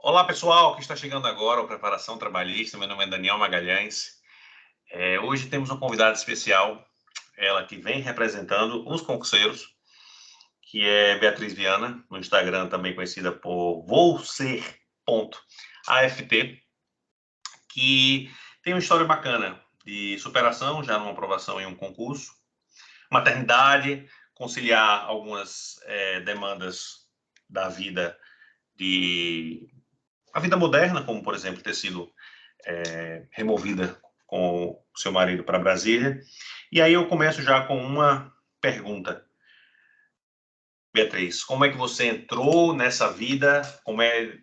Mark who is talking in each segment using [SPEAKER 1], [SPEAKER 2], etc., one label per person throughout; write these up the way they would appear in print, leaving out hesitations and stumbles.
[SPEAKER 1] Olá, pessoal, que está chegando agora ao Preparação Trabalhista. Meu nome é Daniel Magalhães. Hoje temos uma convidada especial, ela que vem representando os concurseiros, que é Beatriz Viana, no Instagram também conhecida por vouser.aft, que tem uma história bacana de superação, já numa aprovação em um concurso, maternidade, conciliar algumas demandas da vida a vida moderna, como, por exemplo, ter sido removida com o seu marido para Brasília. E aí eu começo já com uma pergunta. Beatriz, como é que você entrou nessa vida? Como é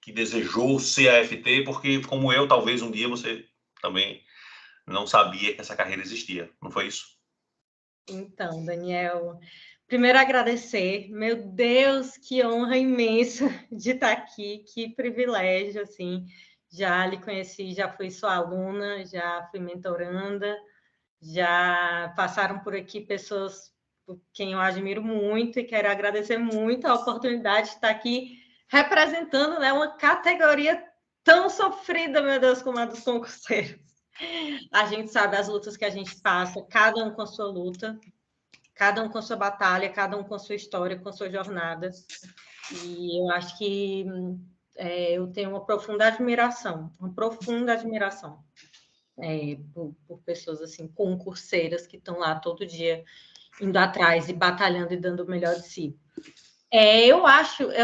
[SPEAKER 1] que desejou ser AFT? Porque, como eu, talvez um dia você também não sabia que essa carreira existia, não foi isso?
[SPEAKER 2] Então, Daniel, primeiro agradecer. Meu Deus, que honra imensa de estar aqui, que privilégio, assim. Já lhe conheci, já fui sua aluna, já fui mentoranda, já passaram por aqui pessoas por quem eu admiro muito e quero agradecer muito a oportunidade de estar aqui representando, né, uma categoria tão sofrida, meu Deus, como a dos concurseiros. A gente sabe as lutas que a gente passa, cada um com a sua luta, cada um com a sua batalha, cada um com a sua história, com a sua jornada. E eu acho que eu tenho uma profunda admiração por pessoas assim, concurseiras que estão lá todo dia indo atrás e batalhando e dando o melhor de si. Eu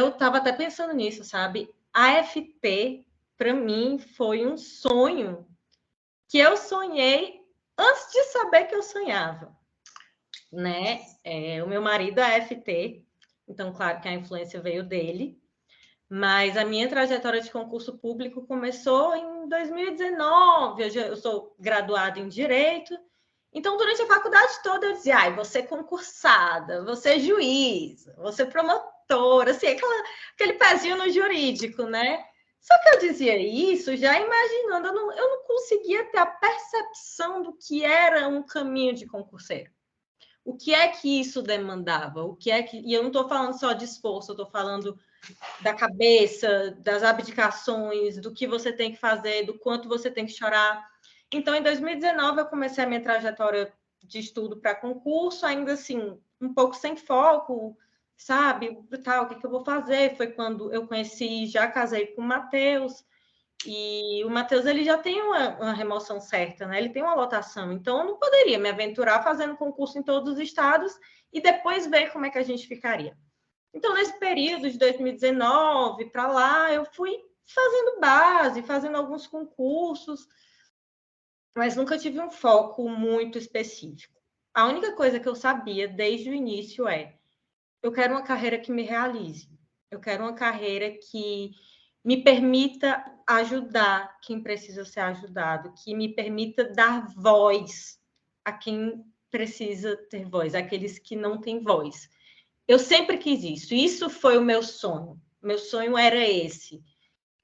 [SPEAKER 2] estava até pensando nisso, sabe? A FT, para mim, foi um sonho que eu sonhei antes de saber que eu sonhava, né? O meu marido é FT, então, claro que a influência veio dele, mas a minha trajetória de concurso público começou em 2019. Eu sou graduada em Direito, então, durante a faculdade toda, eu dizia, você é concursada, você é juíza, você é promotora, assim, aquele pezinho no jurídico, né? Só que eu dizia isso já imaginando, eu não conseguia ter a percepção do que era um caminho de concurseiro. O que é que isso demandava? E eu não estou falando só de esforço, eu estou falando da cabeça, das abdicações, do que você tem que fazer, do quanto você tem que chorar. Então, em 2019, eu comecei a minha trajetória de estudo para concurso, ainda assim, um pouco sem foco, sabe? Tal, o que eu vou fazer? Foi quando eu conheci, já casei com o Matheus, e o Matheus ele já tem uma remoção certa, né? Ele tem uma lotação, então eu não poderia me aventurar fazendo concurso em todos os estados e depois ver como é que a gente ficaria. Então, nesse período de 2019 para lá, eu fui fazendo base, fazendo alguns concursos, mas nunca tive um foco muito específico. A única coisa que eu sabia desde o início eu quero uma carreira que me realize. Eu quero uma carreira que me permita ajudar quem precisa ser ajudado, que me permita dar voz a quem precisa ter voz, aqueles que não têm voz. Eu sempre quis isso. Isso foi o meu sonho. Meu sonho era esse.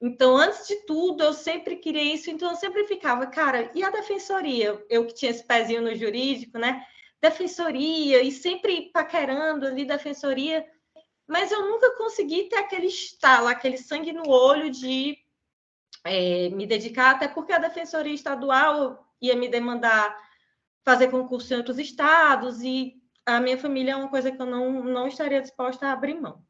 [SPEAKER 2] Então, antes de tudo, eu sempre queria isso. Então, eu sempre ficava, cara, e a defensoria? Eu que tinha esse pezinho no jurídico, né? Defensoria, e sempre paquerando ali defensoria. Mas eu nunca consegui ter aquele estalo, aquele sangue no olho de me dedicar, até porque a defensoria estadual ia me demandar fazer concurso em outros estados e a minha família é uma coisa que eu não estaria disposta a abrir mão.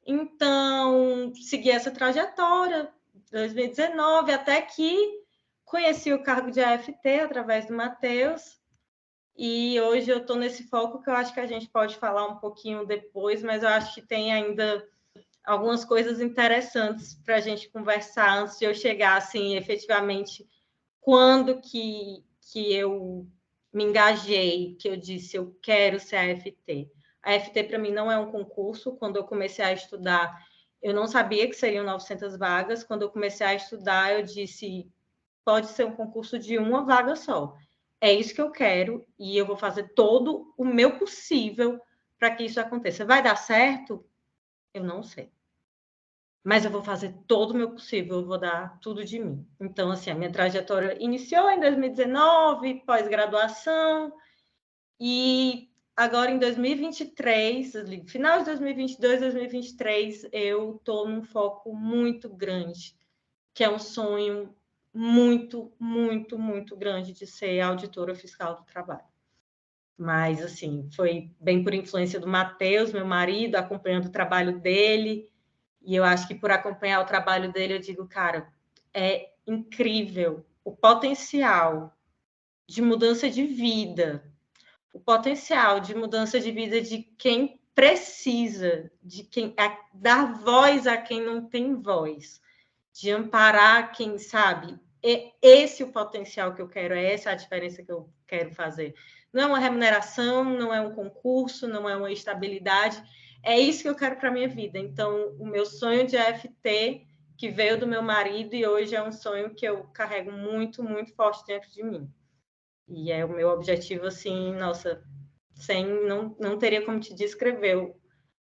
[SPEAKER 2] Então, segui essa trajetória, 2019, até que conheci o cargo de AFT através do Matheus, e hoje eu estou nesse foco que eu acho que a gente pode falar um pouquinho depois, mas eu acho que tem ainda algumas coisas interessantes para a gente conversar antes de eu chegar, assim, efetivamente, quando que eu me engajei, que eu disse, eu quero ser AFT. A AFT, para mim, não é um concurso. Quando eu comecei a estudar, eu não sabia que seriam 900 vagas. Quando eu comecei a estudar, eu disse, pode ser um concurso de uma vaga só. É isso que eu quero e eu vou fazer todo o meu possível para que isso aconteça. Vai dar certo? Eu não sei. Mas eu vou fazer todo o meu possível, eu vou dar tudo de mim. Então, assim, a minha trajetória iniciou em 2019, pós-graduação, e agora em 2023, final de 2022, 2023, eu estou num foco muito grande, que é um sonho muito, muito, muito grande de ser auditora fiscal do trabalho. Mas, assim, foi bem por influência do Matheus, meu marido, acompanhando o trabalho dele. E eu acho que por acompanhar o trabalho dele, eu digo, cara, é incrível o potencial de mudança de vida, o potencial de mudança de vida de quem precisa, de quem dar voz a quem não tem voz, de amparar quem sabe. Esse é o potencial que eu quero, é essa a diferença que eu quero fazer. Não é uma remuneração, não é um concurso, não é uma estabilidade, é isso que eu quero para a minha vida. Então, o meu sonho de AFT, que veio do meu marido e hoje é um sonho que eu carrego muito, muito forte dentro de mim. E é o meu objetivo, assim, nossa, não teria como te descrever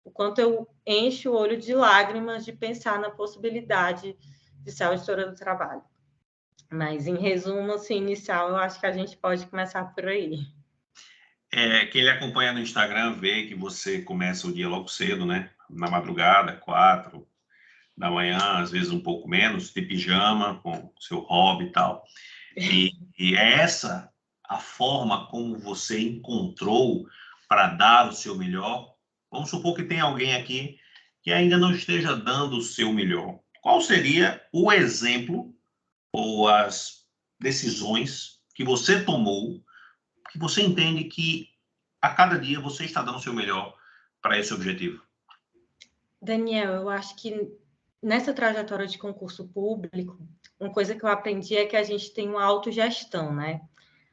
[SPEAKER 2] o quanto eu encho o olho de lágrimas de pensar na possibilidade de ser auditora do trabalho. Mas, em resumo, assim, inicial, eu acho que a gente pode começar por aí.
[SPEAKER 1] Quem ele acompanha no Instagram vê que você começa o dia logo cedo, né? Na madrugada, 4 da manhã, às vezes um pouco menos, de pijama, com seu hobby e tal. E é essa a forma como você encontrou para dar o seu melhor? Vamos supor que tem alguém aqui que ainda não esteja dando o seu melhor. Qual seria o exemplo ou as decisões que você tomou, que você entende que a cada dia você está dando o seu melhor para esse objetivo?
[SPEAKER 2] Daniel, eu acho que nessa trajetória de concurso público, uma coisa que eu aprendi é que a gente tem uma autogestão, né?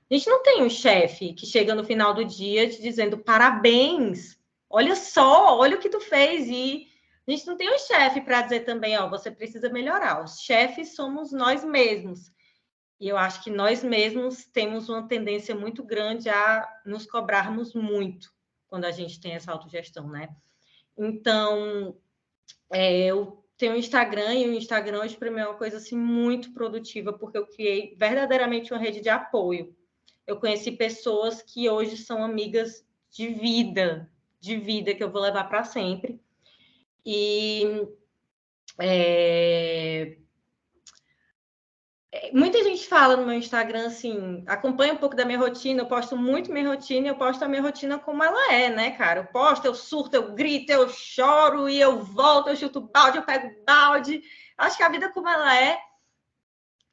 [SPEAKER 2] A gente não tem um chefe que chega no final do dia te dizendo parabéns, olha só, olha o que tu fez. E a gente não tem um chefe para dizer também, ó, você precisa melhorar. Os chefes somos nós mesmos. E eu acho que nós mesmos temos uma tendência muito grande a nos cobrarmos muito quando a gente tem essa autogestão, né? Então, eu tenho um Instagram e o Instagram hoje para mim é uma coisa assim muito produtiva, porque eu criei verdadeiramente uma rede de apoio. Eu conheci pessoas que hoje são amigas de vida que eu vou levar para sempre. E muita gente fala no meu Instagram assim, acompanha um pouco da minha rotina, eu posto muito minha rotina, eu posto a minha rotina como ela é, né, cara? Eu posto, eu surto, eu grito, eu choro e eu volto, eu chuto balde, eu pego balde. Acho que a vida como ela é.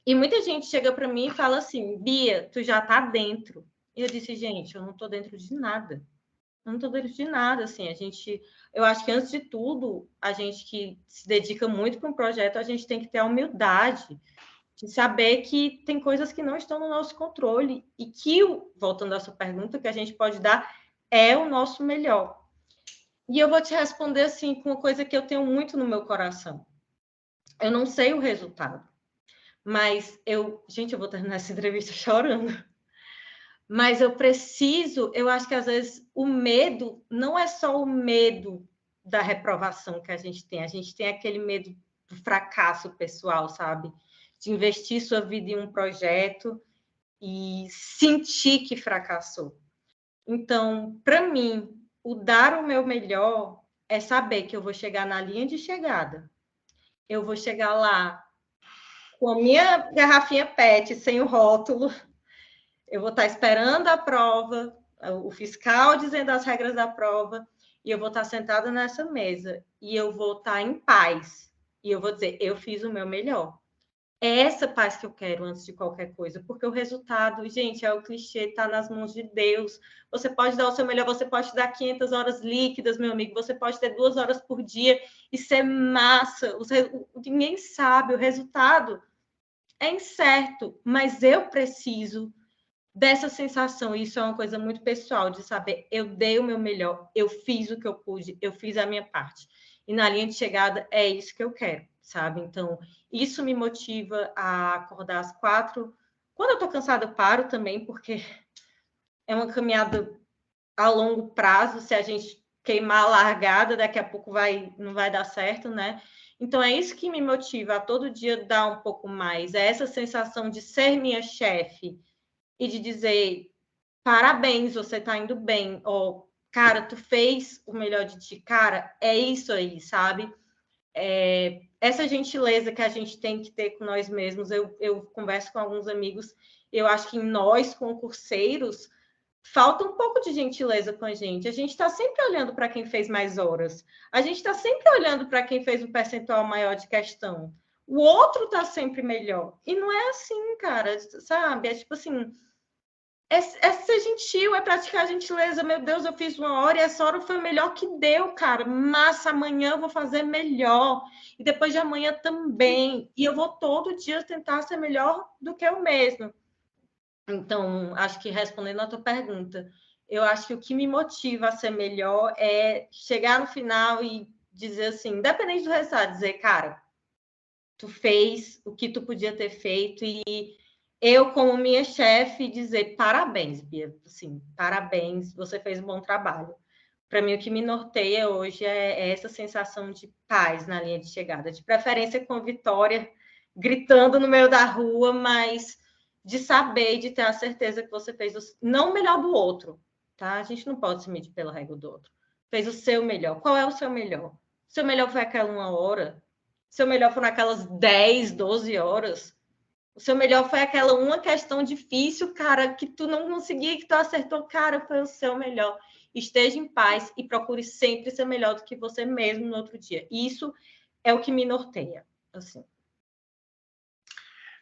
[SPEAKER 2] E muita gente chega para mim e fala assim, Bia, tu já tá dentro. E eu disse, gente, eu não tô dentro de nada. Eu não tô dentro de nada, assim, eu acho que antes de tudo, a gente que se dedica muito para um projeto, a gente tem que ter a humildade de saber que tem coisas que não estão no nosso controle e que, voltando à sua pergunta, que a gente pode dar é o nosso melhor. E eu vou te responder assim com uma coisa que eu tenho muito no meu coração. Eu não sei o resultado, mas gente, eu vou terminar essa entrevista chorando. Mas eu acho que às vezes o medo não é só o medo da reprovação que a gente tem aquele medo do fracasso pessoal, sabe? De investir sua vida em um projeto e sentir que fracassou. Então, para mim, o dar o meu melhor é saber que eu vou chegar na linha de chegada. Eu vou chegar lá com a minha garrafinha PET sem o rótulo. Eu vou estar esperando a prova, o fiscal dizendo as regras da prova, e eu vou estar sentada nessa mesa e eu vou estar em paz. E eu vou dizer, eu fiz o meu melhor. É essa paz que eu quero antes de qualquer coisa, porque o resultado, gente, é o clichê, está nas mãos de Deus. Você pode dar o seu melhor, você pode dar 500 horas líquidas, meu amigo, você pode ter 2 horas por dia e ser massa. Ninguém sabe, o resultado é incerto, mas eu preciso dessa sensação. Isso é uma coisa muito pessoal, de saber, eu dei o meu melhor, eu fiz o que eu pude, eu fiz a minha parte. E na linha de chegada é isso que eu quero, sabe? Então, isso me motiva a acordar às 4. Quando eu estou cansada, eu paro também, porque é uma caminhada a longo prazo. Se a gente queimar a largada, daqui a pouco não vai dar certo, né? Então, é isso que me motiva a todo dia dar um pouco mais. É essa sensação de ser minha chefe e de dizer parabéns, você está indo bem, ou cara, tu fez o melhor de ti, cara, é isso aí, sabe? Essa gentileza que a gente tem que ter com nós mesmos, eu converso com alguns amigos, eu acho que em nós, concurseiros, falta um pouco de gentileza com a gente está sempre olhando para quem fez mais horas, a gente está sempre olhando para quem fez um percentual maior de questão, o outro está sempre melhor, e não é assim, cara, sabe? É tipo assim, é ser gentil, é praticar a gentileza. Meu Deus, eu fiz 1 hora e essa hora foi o melhor que deu, cara. Massa, amanhã eu vou fazer melhor. E depois de amanhã também. E eu vou todo dia tentar ser melhor do que eu mesmo. Então, acho que respondendo a tua pergunta, eu acho que o que me motiva a ser melhor é chegar no final e dizer assim, independente do resultado, dizer, cara, tu fez o que tu podia ter feito e eu, como minha chefe, dizer parabéns, Bia, assim, parabéns, você fez um bom trabalho. Para mim, o que me norteia hoje é essa sensação de paz na linha de chegada, de preferência com vitória, gritando no meio da rua, mas de saber e de ter a certeza que você fez não o melhor do outro, tá? A gente não pode se medir pela regra do outro. Fez o seu melhor. Qual é o seu melhor? O seu melhor foi aquela 1 hora? O seu melhor foram aquelas 10, 12 horas? O seu melhor foi aquela uma questão difícil, cara, que tu não conseguia, que tu acertou, cara, foi o seu melhor. Esteja em paz e procure sempre ser melhor do que você mesmo no outro dia. Isso é o que me norteia, assim.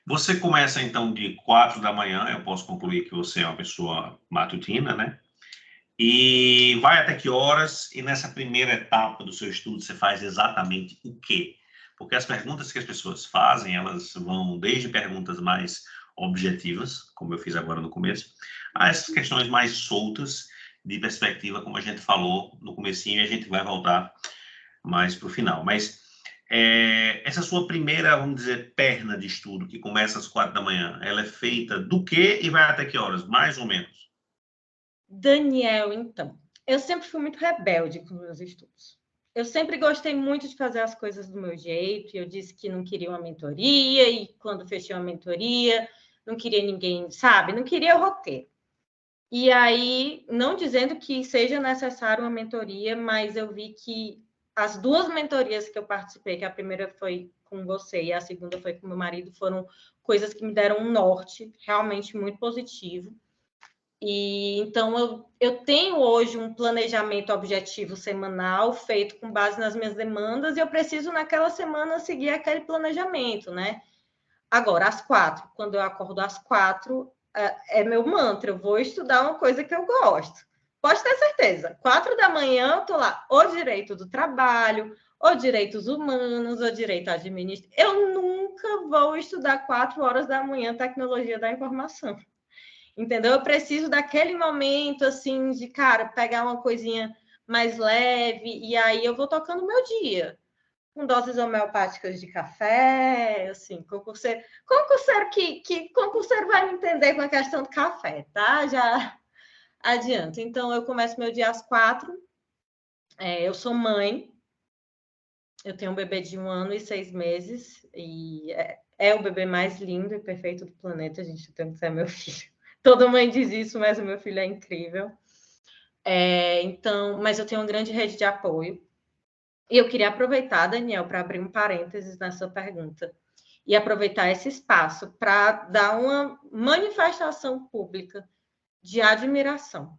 [SPEAKER 1] Você começa, então, de 4 da manhã, eu posso concluir que você é uma pessoa matutina, né? E vai até que horas? E nessa primeira etapa do seu estudo, você faz exatamente o quê? Porque as perguntas que as pessoas fazem, elas vão desde perguntas mais objetivas, como eu fiz agora no começo, a essas questões mais soltas, de perspectiva, como a gente falou no comecinho, e a gente vai voltar mais para o final. Mas essa sua primeira, vamos dizer, perna de estudo, que começa às 4 da manhã, ela é feita do quê e vai até que horas, mais ou menos?
[SPEAKER 2] Daniel, então, eu sempre fui muito rebelde com os meus estudos. Eu sempre gostei muito de fazer as coisas do meu jeito, e eu disse que não queria uma mentoria, e quando fechei uma mentoria, não queria ninguém, sabe? Não queria o roteiro. E aí, não dizendo que seja necessário uma mentoria, mas eu vi que as 2 mentorias que eu participei, que a primeira foi com você e a segunda foi com meu marido, foram coisas que me deram um norte realmente muito positivo. E então eu tenho hoje um planejamento objetivo semanal feito com base nas minhas demandas e eu preciso naquela semana seguir aquele planejamento, né? Agora, às 4, quando eu acordo às 4, é meu mantra, eu vou estudar uma coisa que eu gosto. Pode ter certeza, 4 da manhã eu tô lá, ou direito do trabalho, ou direitos humanos, ou direito administrativo. Eu nunca vou estudar 4 horas da manhã tecnologia da informação. Entendeu? Eu preciso daquele momento, assim, de, cara, pegar uma coisinha mais leve, e aí eu vou tocando o meu dia, com doses homeopáticas de café, assim, concurseiro que concurseiro vai me entender com a questão do café, tá? Já adianto. Então, eu começo meu dia às 4, eu sou mãe, eu tenho um bebê de 1 ano e 6 meses, e é o bebê mais lindo e perfeito do planeta, a gente tem que ser meu filho. Toda mãe diz isso, mas o meu filho é incrível. Então, mas eu tenho uma grande rede de apoio. E eu queria aproveitar, Daniel, para abrir um parênteses na sua pergunta e aproveitar esse espaço para dar uma manifestação pública de admiração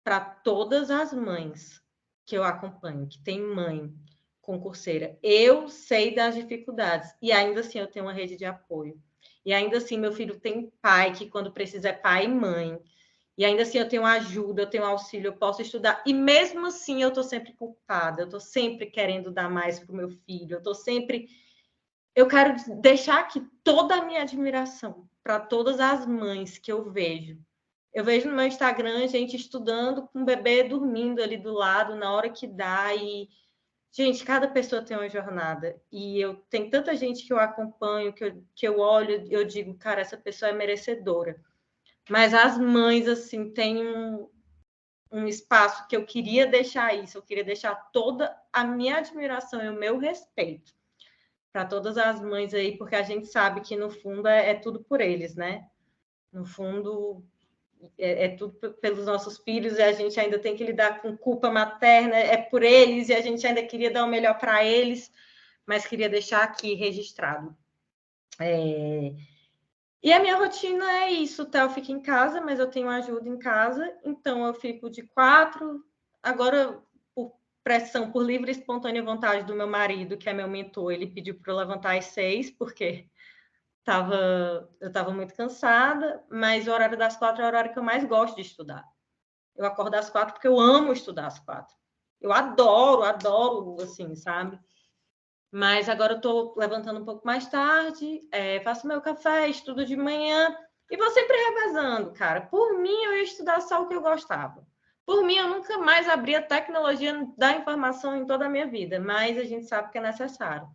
[SPEAKER 2] para todas as mães que eu acompanho, que tem mãe concurseira. Eu sei das dificuldades e ainda assim eu tenho uma rede de apoio. E ainda assim meu filho tem pai que quando precisa é pai e mãe. E ainda assim eu tenho ajuda, eu tenho auxílio, eu posso estudar. E mesmo assim eu estou sempre culpada, eu estou sempre querendo dar mais para o meu filho, eu estou sempre... Eu quero deixar aqui toda a minha admiração para todas as mães que eu vejo. Eu vejo no meu Instagram gente estudando com o bebê dormindo ali do lado na hora que dá. E, gente, cada pessoa tem uma jornada. E eu tenho tanta gente que eu acompanho, que eu olho, eu digo, cara, essa pessoa é merecedora. Mas as mães, assim, têm um espaço que eu queria deixar isso, eu queria deixar toda a minha admiração e o meu respeito para todas as mães aí, porque a gente sabe que, no fundo, é tudo por eles, né? No fundo, é tudo pelos nossos filhos e a gente ainda tem que lidar com culpa materna, é por eles e a gente ainda queria dar o melhor para eles, mas queria deixar aqui registrado. E a minha rotina é isso, o Theo fica em casa, mas eu tenho ajuda em casa, então eu fico de 4, agora por pressão, por livre e espontânea vontade do meu marido, que é meu mentor, ele pediu para eu levantar às 6, porque eu estava muito cansada, mas o horário das 4 é o horário que eu mais gosto de estudar. Eu acordo às 4 porque eu amo estudar às 4. Eu adoro, assim, sabe? Mas agora eu estou levantando um pouco mais tarde, faço meu café, estudo de manhã e vou sempre revezando, cara. Por mim, eu ia estudar só o que eu gostava. Por mim, eu nunca mais abri a tecnologia da informação em toda a minha vida, mas a gente sabe que é necessário.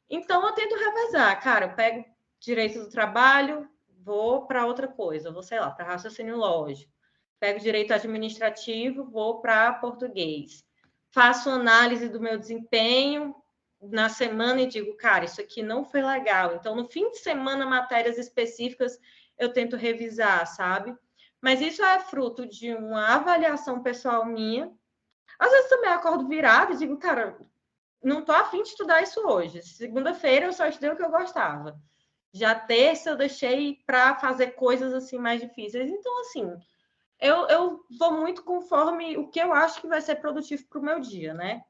[SPEAKER 2] Então, eu tento revezar, cara. Eu pego direito do trabalho, vou para outra coisa, vou, sei lá, para raciocínio lógico. Pego direito administrativo, vou para português. Faço análise do meu desempenho na semana e digo, cara, isso aqui não foi legal. Então, no fim de semana, matérias específicas eu tento revisar, sabe? Mas isso é fruto de uma avaliação pessoal minha. Às vezes também acordo virada e digo, cara, não estou afim de estudar isso hoje. Segunda-feira eu só estudei o que eu gostava. Já terça eu deixei para fazer coisas assim mais difíceis. Então, assim, eu vou muito conforme o que eu acho que vai ser produtivo para o meu dia, né?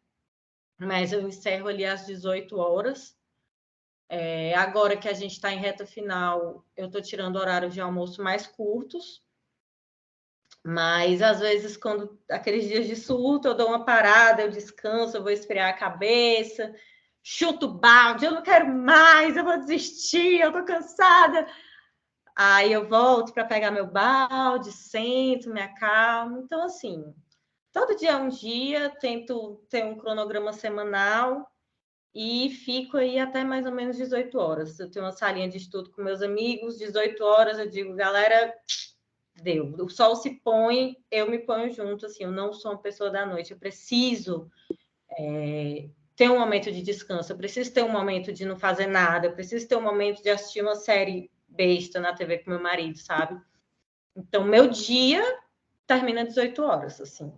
[SPEAKER 2] Mas eu encerro ali às 18 horas. Agora que a gente está em reta final, eu estou tirando horários de almoço mais curtos. Mas, às vezes, quando aqueles dias de surto, eu dou uma parada, eu descanso, eu vou esfriar a cabeça, chuto balde, eu não quero mais, eu vou desistir, eu tô cansada. Aí eu volto para pegar meu balde, sento, me acalmo. Então, assim, todo dia é um dia, tento ter um cronograma semanal e fico aí até mais ou menos 18 horas. Eu tenho uma salinha de estudo com meus amigos, 18 horas eu digo, galera, deu. O sol se põe, eu me ponho junto, assim, eu não sou uma pessoa da noite, eu preciso ter um momento de descanso, eu preciso ter um momento de não fazer nada, eu preciso ter um momento de assistir uma série besta na TV com meu marido, sabe? Então, meu dia termina às 18 horas, assim.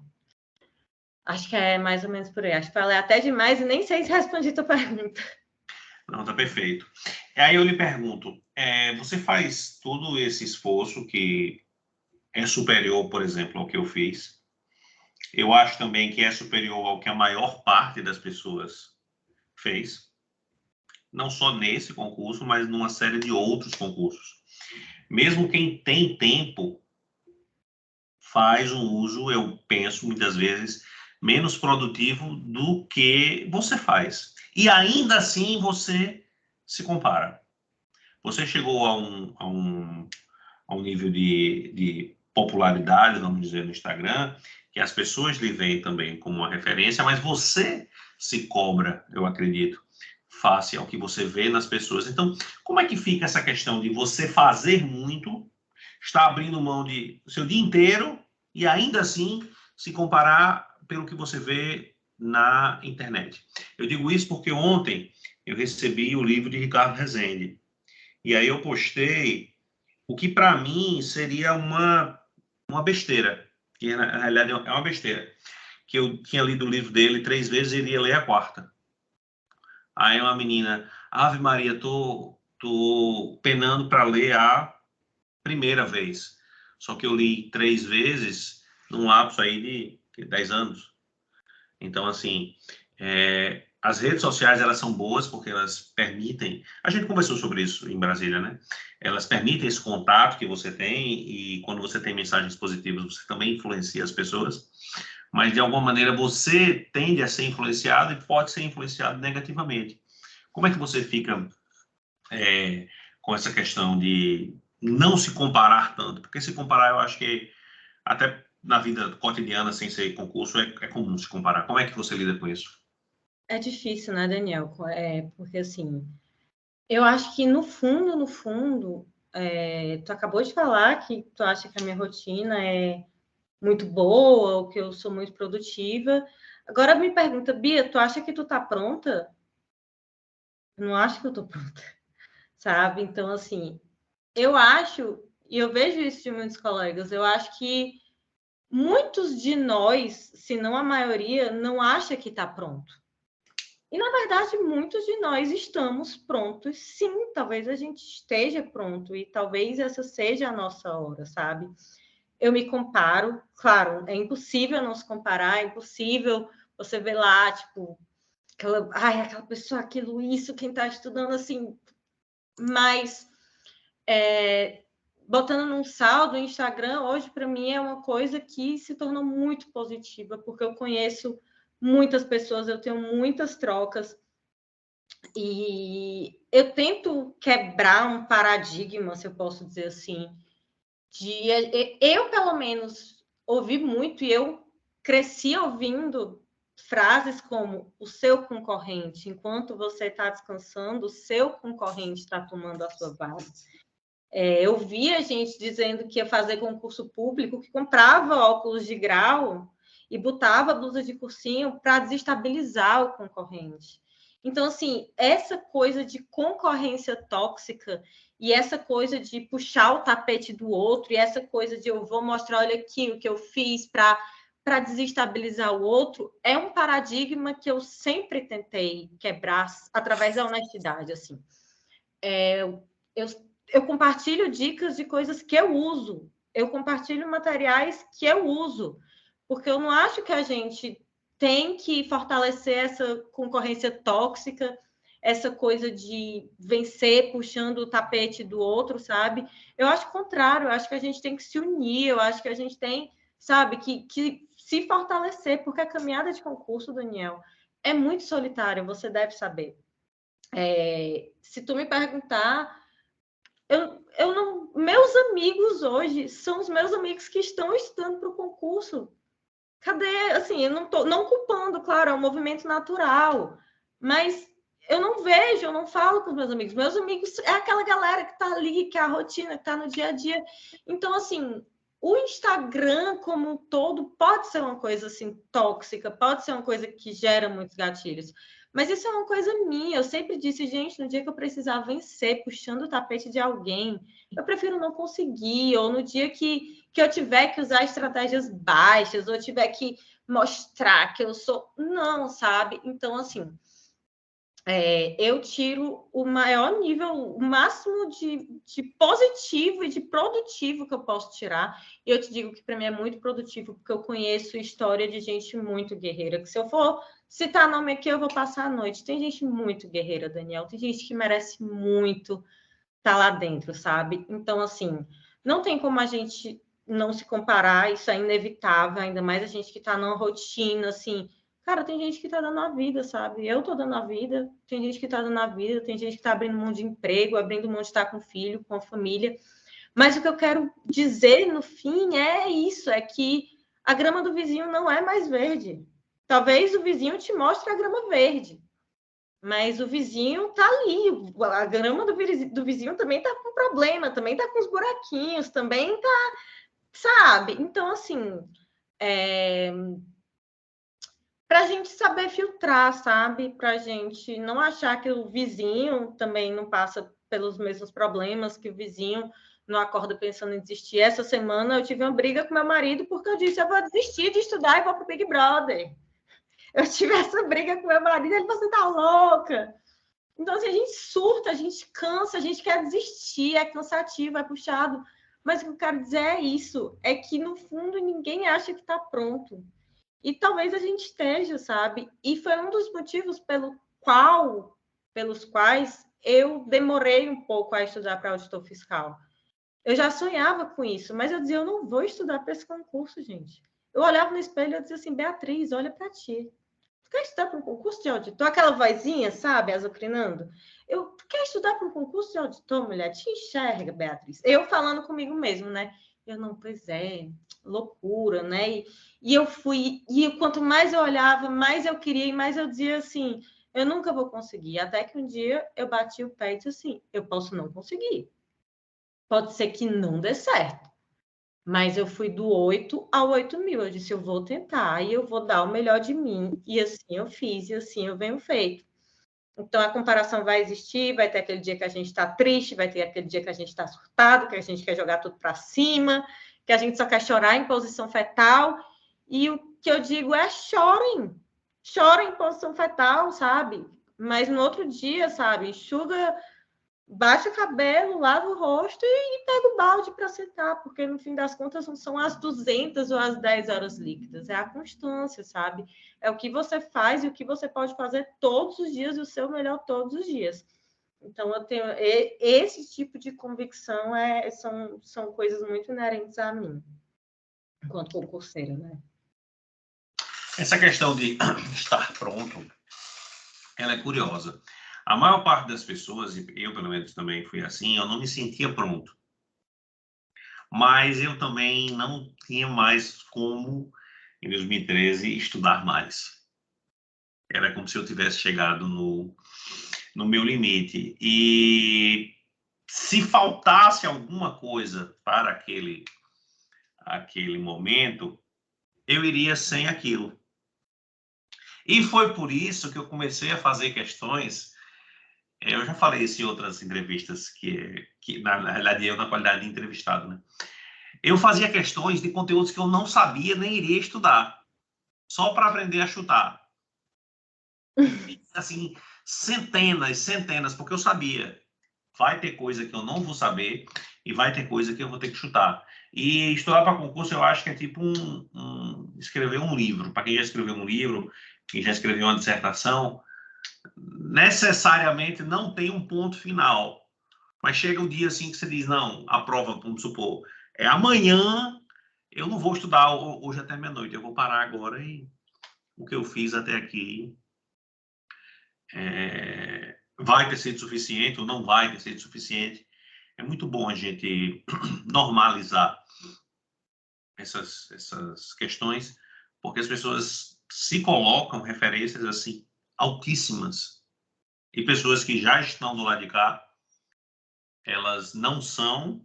[SPEAKER 2] Acho que é mais ou menos por aí. Acho que falei até demais e nem sei se respondi a tua pergunta.
[SPEAKER 1] Não, tá perfeito. Aí eu lhe pergunto, você faz todo esse esforço que é superior, por exemplo, ao que eu fiz? Eu acho também que é superior ao que a maior parte das pessoas fez. Não só nesse concurso, mas numa série de outros concursos. Mesmo quem tem tempo faz um uso, eu penso muitas vezes, menos produtivo do que você faz. E ainda assim você se compara. Você chegou a um nível de popularidade, vamos dizer, no Instagram, que as pessoas lhe veem também como uma referência, mas você se cobra, eu acredito, face ao que você vê nas pessoas. Então, como é que fica essa questão de você fazer muito, estar abrindo mão de seu dia inteiro e ainda assim se comparar pelo que você vê na internet? Eu digo isso porque ontem eu recebi o livro de Ricardo Rezende. E aí eu postei o que para mim seria uma besteira, que na realidade é uma besteira, que eu tinha lido o livro dele 3 vezes e iria ler a 4ª. Aí uma menina, Ave Maria, tô penando para ler a primeira vez. Só que eu li 3 vezes num lapso aí de 10 anos. Então, assim, as redes sociais, elas são boas porque elas permitem... A gente conversou sobre isso em Brasília, né? Elas permitem esse contato que você tem e quando você tem mensagens positivas, você também influencia as pessoas. Mas, de alguma maneira, você tende a ser influenciado e pode ser influenciado negativamente. Como é que você fica com essa questão de não se comparar tanto? Porque se comparar, eu acho que até na vida cotidiana, sem ser concurso, é comum se comparar. Como é que você lida com isso?
[SPEAKER 2] É difícil, né, Daniel? Porque, assim, eu acho que no fundo, tu acabou de falar que tu acha que a minha rotina é muito boa, ou que eu sou muito produtiva. Agora me pergunta, Bia, tu acha que tu tá pronta? Eu não acho que eu tô pronta, sabe? Então, assim, eu acho e eu vejo isso de muitos colegas, eu acho que muitos de nós, se não a maioria, não acha que está pronto. E, na verdade, muitos de nós estamos prontos, sim. Talvez a gente esteja pronto e talvez essa seja a nossa hora, sabe? Eu me comparo, claro, é impossível não se comparar, é impossível você ver lá, tipo, aquela pessoa, aquilo, isso, quem está estudando assim, mas botando num saldo, o Instagram hoje para mim é uma coisa que se tornou muito positiva, porque eu conheço muitas pessoas, eu tenho muitas trocas e eu tento quebrar um paradigma, se eu posso dizer assim, de eu pelo menos ouvi muito e eu cresci ouvindo frases como o seu concorrente, enquanto você está descansando, o seu concorrente está tomando a sua vaga. Eu via gente dizendo que ia fazer concurso público, que comprava óculos de grau e botava blusa de cursinho para desestabilizar o concorrente. Então, assim, essa coisa de concorrência tóxica e essa coisa de puxar o tapete do outro e essa coisa de eu vou mostrar, olha aqui o que eu fiz para desestabilizar o outro, é um paradigma que eu sempre tentei quebrar através da honestidade, assim. Eu compartilho dicas de coisas que eu uso. Eu compartilho materiais que eu uso. Porque eu não acho que a gente tem que fortalecer essa concorrência tóxica, essa coisa de vencer puxando o tapete do outro, sabe? Eu acho o contrário, eu acho que a gente tem que se unir, eu acho que a gente tem, sabe, que se fortalecer, porque a caminhada de concurso, Daniel, é muito solitária, você deve saber. Se tu me perguntar, eu não. Meus amigos hoje são os meus amigos que estão estudando para o concurso. Cadê? Assim, eu não estou não culpando, claro, é um movimento natural, mas eu não vejo, eu não falo com os meus amigos. Meus amigos é aquela galera que está ali, que é a rotina, que está no dia a dia. Então, assim, o Instagram como um todo pode ser uma coisa assim tóxica, pode ser uma coisa que gera muitos gatilhos. Mas isso é uma coisa minha. Eu sempre disse, gente, no dia que eu precisar vencer puxando o tapete de alguém, eu prefiro não conseguir. Ou no dia que eu tiver que usar estratégias baixas, ou tiver que mostrar que eu sou. Não, sabe? Então, assim, eu tiro o maior nível, o máximo de positivo e de produtivo que eu posso tirar. E eu te digo que para mim é muito produtivo, porque eu conheço história de gente muito guerreira. Que se eu for citar nome aqui, eu vou passar a noite. Tem gente muito guerreira, Daniel. Tem gente que merece muito estar lá dentro, sabe? Então, assim, não tem como a gente não se comparar, isso é inevitável, ainda mais a gente que está numa rotina, assim. Cara, tem gente que tá dando a vida, sabe? Eu tô dando a vida, tem gente que tá dando a vida, tem gente que tá abrindo mão de emprego, abrindo mão de estar com filho, com a família. Mas o que eu quero dizer no fim é isso, é que a grama do vizinho não é mais verde. Talvez o vizinho te mostre a grama verde, mas o vizinho tá ali, a grama do vizinho também tá com problema, também tá com os buraquinhos, também tá, sabe? Então, assim, para a gente saber filtrar, sabe? Para a gente não achar que o vizinho também não passa pelos mesmos problemas, que o vizinho não acorda pensando em desistir. Essa semana eu tive uma briga com meu marido porque eu disse: eu vou desistir de estudar e vou para o Big Brother. Eu tive essa briga com meu marido, ele falou: você tá louca? Então, assim, a gente surta, a gente cansa, a gente quer desistir, é cansativo, é puxado. Mas o que eu quero dizer é isso: é que no fundo ninguém acha que está pronto. E talvez a gente esteja, sabe? E foi um dos motivos pelos quais eu demorei um pouco a estudar para auditor fiscal. Eu já sonhava com isso, mas eu dizia, eu não vou estudar para esse concurso, gente. Eu olhava no espelho e dizia assim, Beatriz, olha para ti. Tu quer estudar para um concurso de auditor? Aquela vozinha, sabe, azucrinando? Tu quer estudar para um concurso de auditor, mulher? Te enxerga, Beatriz. Eu falando comigo mesmo, né? Eu não, pois é, loucura, né? E eu fui, e quanto mais eu olhava, mais eu queria, e mais eu dizia assim, eu nunca vou conseguir. Até que um dia eu bati o pé e disse assim, eu posso não conseguir. Pode ser que não dê certo. Mas eu fui do 8 ao 8.000. Eu disse, eu vou tentar e eu vou dar o melhor de mim. E assim eu fiz, e assim eu venho feito. Então, a comparação vai existir, vai ter aquele dia que a gente está triste, vai ter aquele dia que a gente está surtado, que a gente quer jogar tudo para cima, que a gente só quer chorar em posição fetal. E o que eu digo é chorem. Chorem em posição fetal, sabe? Mas no outro dia, sabe? Enxuga, baixa o cabelo, lava o rosto e pega o balde para sentar, porque no fim das contas não são as 200 ou as 10 horas líquidas, é a constância, sabe? É o que você faz e o que você pode fazer todos os dias e o seu melhor todos os dias. Então, eu tenho esse tipo de convicção, são coisas muito inerentes a mim, enquanto concurseira, né?
[SPEAKER 1] Essa questão de estar pronto, ela é curiosa. A maior parte das pessoas, e eu pelo menos também fui assim, eu não me sentia pronto. Mas eu também não tinha mais como, em 2013, estudar mais. Era como se eu tivesse chegado no meu limite. E se faltasse alguma coisa para aquele momento, eu iria sem aquilo. E foi por isso que eu comecei a fazer questões. Eu já falei isso em outras entrevistas, que na realidade eu na qualidade de entrevistado, né? Eu fazia questões de conteúdos que eu não sabia nem iria estudar, só para aprender a chutar. Assim, centenas, porque eu sabia. Vai ter coisa que eu não vou saber e vai ter coisa que eu vou ter que chutar. E estudar para concurso eu acho que é tipo escrever um livro. Para quem já escreveu um livro, quem já escreveu uma dissertação, necessariamente não tem um ponto final. Mas chega um dia assim que você diz, não, a prova, vamos supor, é amanhã, eu não vou estudar hoje até meia-noite, eu vou parar agora e o que eu fiz até aqui vai ter sido suficiente ou não vai ter sido suficiente. É muito bom a gente normalizar essas questões, porque as pessoas se colocam referências assim altíssimas e pessoas que já estão do lado de cá, elas não são,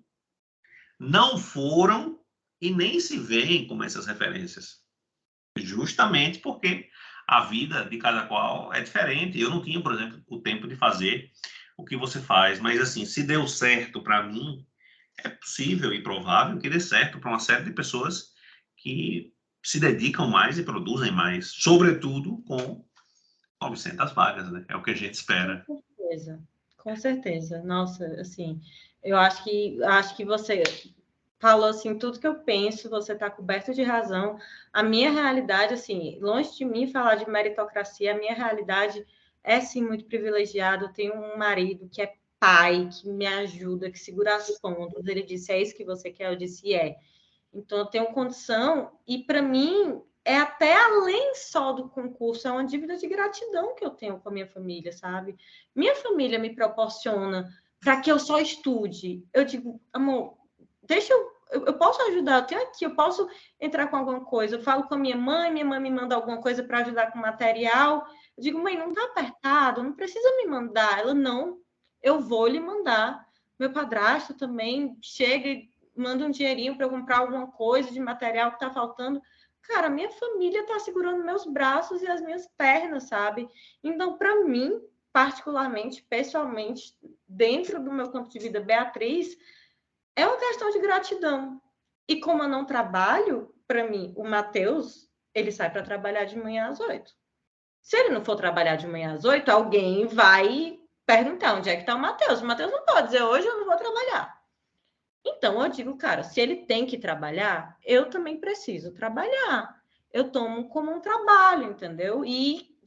[SPEAKER 1] não foram e nem se veem como essas referências. Justamente porque a vida de cada qual é diferente. Eu não tinha, por exemplo, o tempo de fazer o que você faz, mas assim, se deu certo para mim, é possível e provável que dê certo para uma série de pessoas que se dedicam mais e produzem mais, sobretudo com 900 vagas, né? É o que a gente espera.
[SPEAKER 2] Com certeza. Nossa, assim, eu acho que você falou assim tudo que eu penso, você está coberto de razão. A minha realidade, assim, longe de mim falar de meritocracia, a minha realidade é sim muito privilegiada. Eu tenho um marido que é pai, que me ajuda, que segura as pontas. Ele disse: "É isso que você quer?" Eu disse: "É". Então eu tenho condição e para mim é até além só do concurso, é uma dívida de gratidão que eu tenho com a minha família, sabe? Minha família me proporciona para que eu só estude. Eu digo, amor, deixa eu posso ajudar, eu tenho aqui, eu posso entrar com alguma coisa. Eu falo com a minha mãe me manda alguma coisa para ajudar com material. Eu digo, mãe, não tá apertado, não precisa me mandar. Ela, não, eu vou lhe mandar. Meu padrasto também chega e manda um dinheirinho para eu comprar alguma coisa de material que tá faltando. Cara, minha família tá segurando meus braços e as minhas pernas, sabe? Então, para mim, particularmente, pessoalmente, dentro do meu campo de vida, Beatriz, é uma questão de gratidão. E como eu não trabalho, para mim, o Matheus, ele sai para trabalhar de manhã às 8. Se ele não for trabalhar de manhã às 8, alguém vai perguntar onde é que está o Matheus. O Matheus não pode dizer, hoje eu não vou trabalhar. Então, eu digo, cara, se ele tem que trabalhar, eu também preciso trabalhar. Eu tomo como um trabalho, entendeu?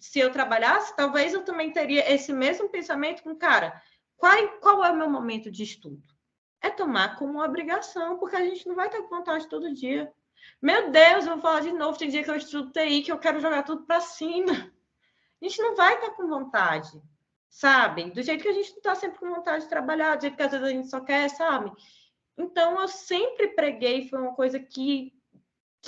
[SPEAKER 2] Se eu trabalhasse, talvez eu também teria esse mesmo pensamento com, cara, qual é o meu momento de estudo? É tomar como uma obrigação, porque a gente não vai ter vontade todo dia. Meu Deus, eu vou falar de novo, tem dia que eu estudo TI, que eu quero jogar tudo para cima. A gente não vai estar com vontade, sabe? Do jeito que a gente não está sempre com vontade de trabalhar, do jeito que às vezes a gente só quer, sabe? Então, eu sempre preguei, foi uma coisa que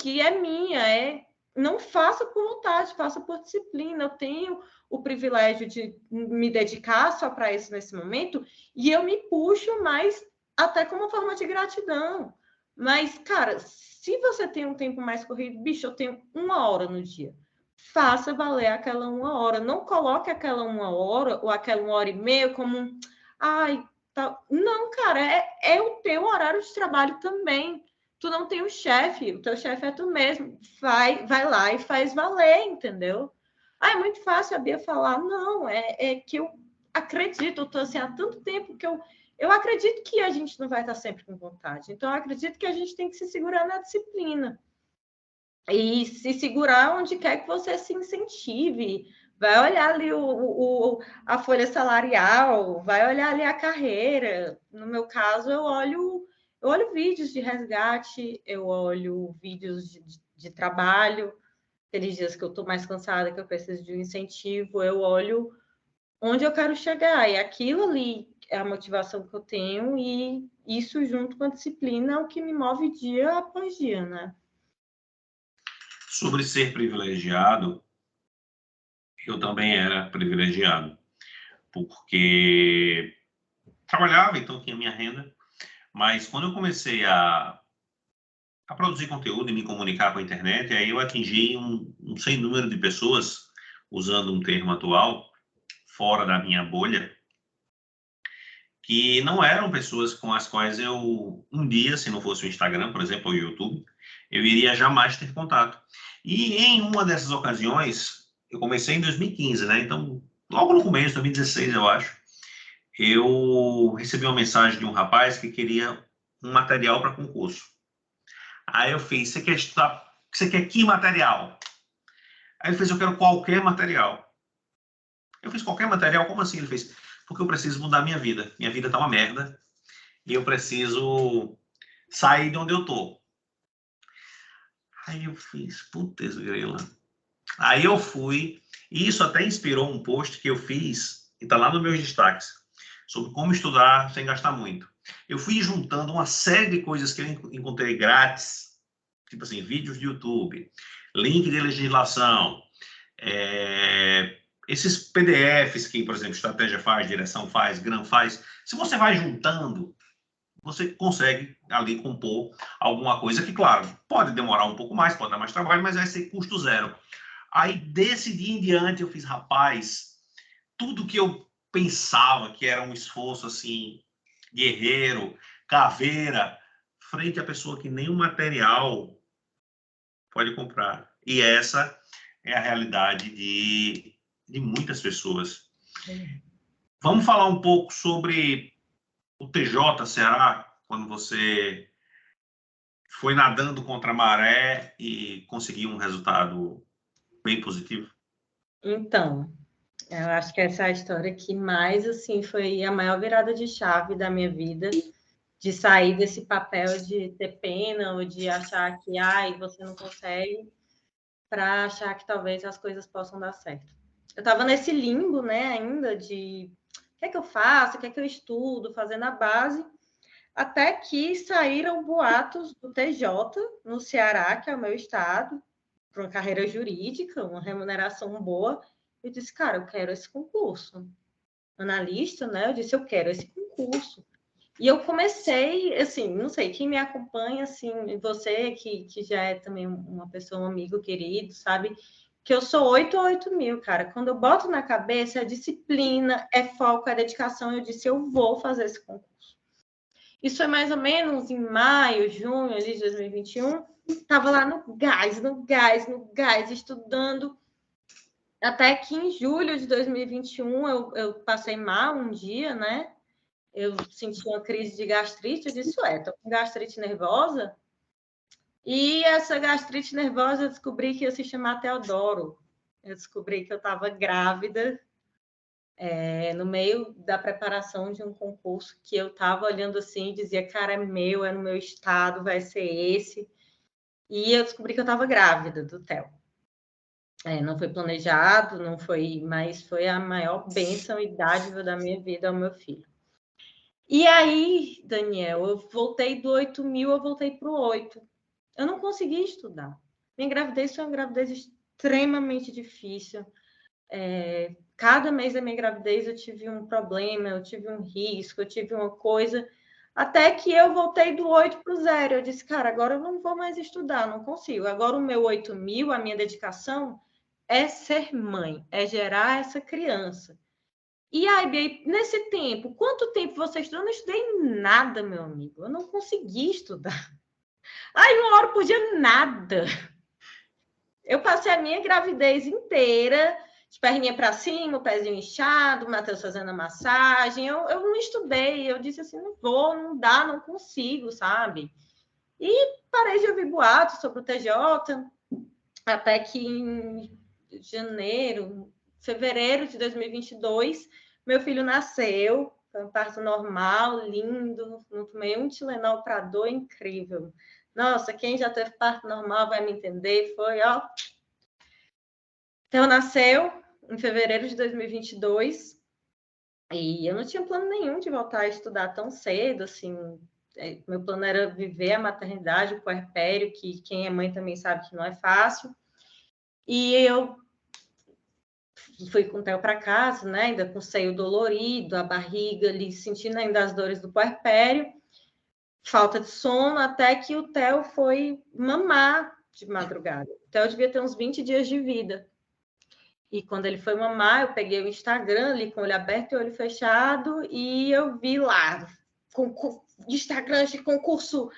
[SPEAKER 2] é minha, não faça por vontade, faça por disciplina. Eu tenho o privilégio de me dedicar só para isso nesse momento, e eu me puxo mais até como forma de gratidão. Mas, cara, se você tem um tempo mais corrido, bicho, eu tenho 1 hora no dia. faça valer aquela 1 hora. Não coloque aquela 1 hora ou aquela 1 hora e meia como ai, tá. Não, cara, é o teu horário de trabalho também. Tu não tem um chefe, o teu chefe é tu mesmo. Vai lá e faz valer, entendeu? É muito fácil a Bia falar, não, é que eu acredito, eu tô assim há tanto tempo que eu acredito que a gente não vai estar sempre com vontade. Então, eu acredito que a gente tem que se segurar na disciplina. E se segurar onde quer que você se incentive. Vai olhar ali a folha salarial, vai olhar ali a carreira. No meu caso, eu olho vídeos de resgate, eu olho vídeos de trabalho. Aqueles dias que eu estou mais cansada, que eu preciso de um incentivo, eu olho onde eu quero chegar. E aquilo ali é a motivação que eu tenho, e isso, junto com a disciplina, é o que me move dia após dia, né?
[SPEAKER 1] Sobre ser privilegiado, eu também era privilegiado, porque trabalhava, então tinha minha renda, mas quando eu comecei a produzir conteúdo e me comunicar com a internet, aí eu atingi um sem número de pessoas, usando um termo atual, fora da minha bolha, que não eram pessoas com as quais eu, um dia, se não fosse o Instagram, por exemplo, ou o YouTube, eu iria jamais ter contato. E em uma dessas ocasiões, eu comecei em 2015, né? Então, logo no começo, 2016, eu acho, eu recebi uma mensagem de um rapaz que queria um material para concurso. Aí eu fiz, você quer estudar, você quer que material? Aí ele fez, eu quero qualquer material. Eu fiz qualquer material? Como assim? Ele fez, porque eu preciso mudar minha vida. Minha vida tá uma merda e eu preciso sair de onde eu tô. Aí eu fiz, putz, grila. Aí eu fui, e isso até inspirou um post que eu fiz, e tá lá nos meus destaques, sobre como estudar sem gastar muito. Eu fui juntando uma série de coisas que eu encontrei grátis, tipo assim, vídeos de YouTube, link de legislação, esses PDFs que, por exemplo, Estratégia faz, Direção faz, GRAM faz. Se você vai juntando, você consegue ali compor alguma coisa que, claro, pode demorar um pouco mais, pode dar mais trabalho, mas vai ser custo zero. Aí, desse dia em diante, eu fiz, rapaz, tudo que eu pensava que era um esforço, assim, guerreiro, caveira, frente à pessoa que nem o material pode comprar. E essa é a realidade de muitas pessoas. Vamos falar um pouco sobre o TJ Ceará, quando você foi nadando contra a maré e conseguiu um resultado bem positivo?
[SPEAKER 2] Então, eu acho que essa é a história que mais, assim, foi a maior virada de chave da minha vida, de sair desse papel de ter pena ou de achar que, ai, você não consegue, para achar que talvez as coisas possam dar certo. Eu estava nesse limbo, né, ainda de o que é que eu faço, o que é que eu estudo, fazendo a base, até que saíram boatos do TJ no Ceará, que é o meu estado, para uma carreira jurídica, uma remuneração boa. Eu disse, cara, eu quero esse concurso. Analista, né? Eu disse, eu quero esse concurso. E eu comecei, assim, não sei, quem me acompanha, assim, você que já é também uma pessoa, um amigo querido, sabe? Que eu sou 8 ou 8 mil, cara. Quando eu boto na cabeça, é disciplina, é foco, é dedicação. Eu disse, eu vou fazer esse concurso. Isso foi mais ou menos em maio, junho ali de 2021. Estava lá no gás, estudando. Até que em julho de 2021 eu passei mal um dia, né? Eu senti uma crise de gastrite. Eu disse, tô com gastrite nervosa. E essa gastrite nervosa eu descobri que ia se chamar Teodoro. Eu descobri que eu estava grávida no meio da preparação de um concurso que eu estava olhando assim e dizia, cara, é meu, é no meu estado, vai ser esse. E eu descobri que eu estava grávida do Theo. Não foi planejado, não foi, mas foi a maior bênção e dádiva da minha vida ao meu filho. E aí, Daniel, eu voltei do 8 mil, eu voltei para o 8. Eu não consegui estudar. Minha gravidez foi uma gravidez extremamente difícil. Cada mês da minha gravidez eu tive um problema, eu tive um risco, eu tive uma coisa, até que eu voltei do 8 para o 0. Eu disse, cara, agora eu não vou mais estudar, não consigo. Agora o meu 8 mil, a minha dedicação, é ser mãe, é gerar essa criança. E aí, Bia, nesse tempo, quanto tempo você estudou? Eu não estudei nada, meu amigo. Eu não consegui estudar. Aí, 1 hora por dia, nada. Eu passei a minha gravidez inteira, de perninha para cima, o pezinho inchado, o Matheus fazendo a massagem. Eu não estudei. Eu disse assim, não vou, não dá, não consigo, sabe? E parei de ouvir boatos sobre o TJ, até que em fevereiro de 2022, meu filho nasceu, foi um parto normal, lindo, não tomei um Tilenol para dor, incrível. Nossa, quem já teve parto normal vai me entender, foi, ó. Então, nasceu em fevereiro de 2022, e eu não tinha plano nenhum de voltar a estudar tão cedo, assim, meu plano era viver a maternidade, o puerpério, que quem é mãe também sabe que não é fácil. E eu fui com o Theo para casa, né? Ainda com o seio dolorido, a barriga ali, sentindo ainda as dores do puerpério, falta de sono, até que o Theo foi mamar de madrugada. O Theo devia ter uns 20 dias de vida. E quando ele foi mamar, eu peguei o Instagram ali com o olho aberto e o olho fechado, e eu vi lá, Instagram de concurso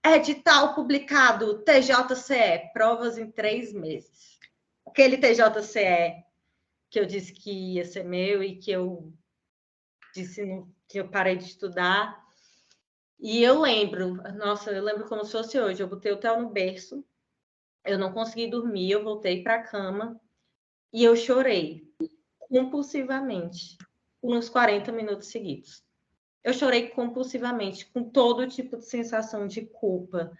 [SPEAKER 2] edital publicado, TJCE, provas em 3 meses. Aquele TJCE que eu disse que ia ser meu e que eu disse que eu parei de estudar. E eu lembro, nossa, eu lembro como se fosse hoje, eu botei o Theo no berço, eu não consegui dormir, eu voltei para a cama e eu chorei compulsivamente por uns 40 minutos seguidos. Eu chorei compulsivamente, com todo tipo de sensação de culpa,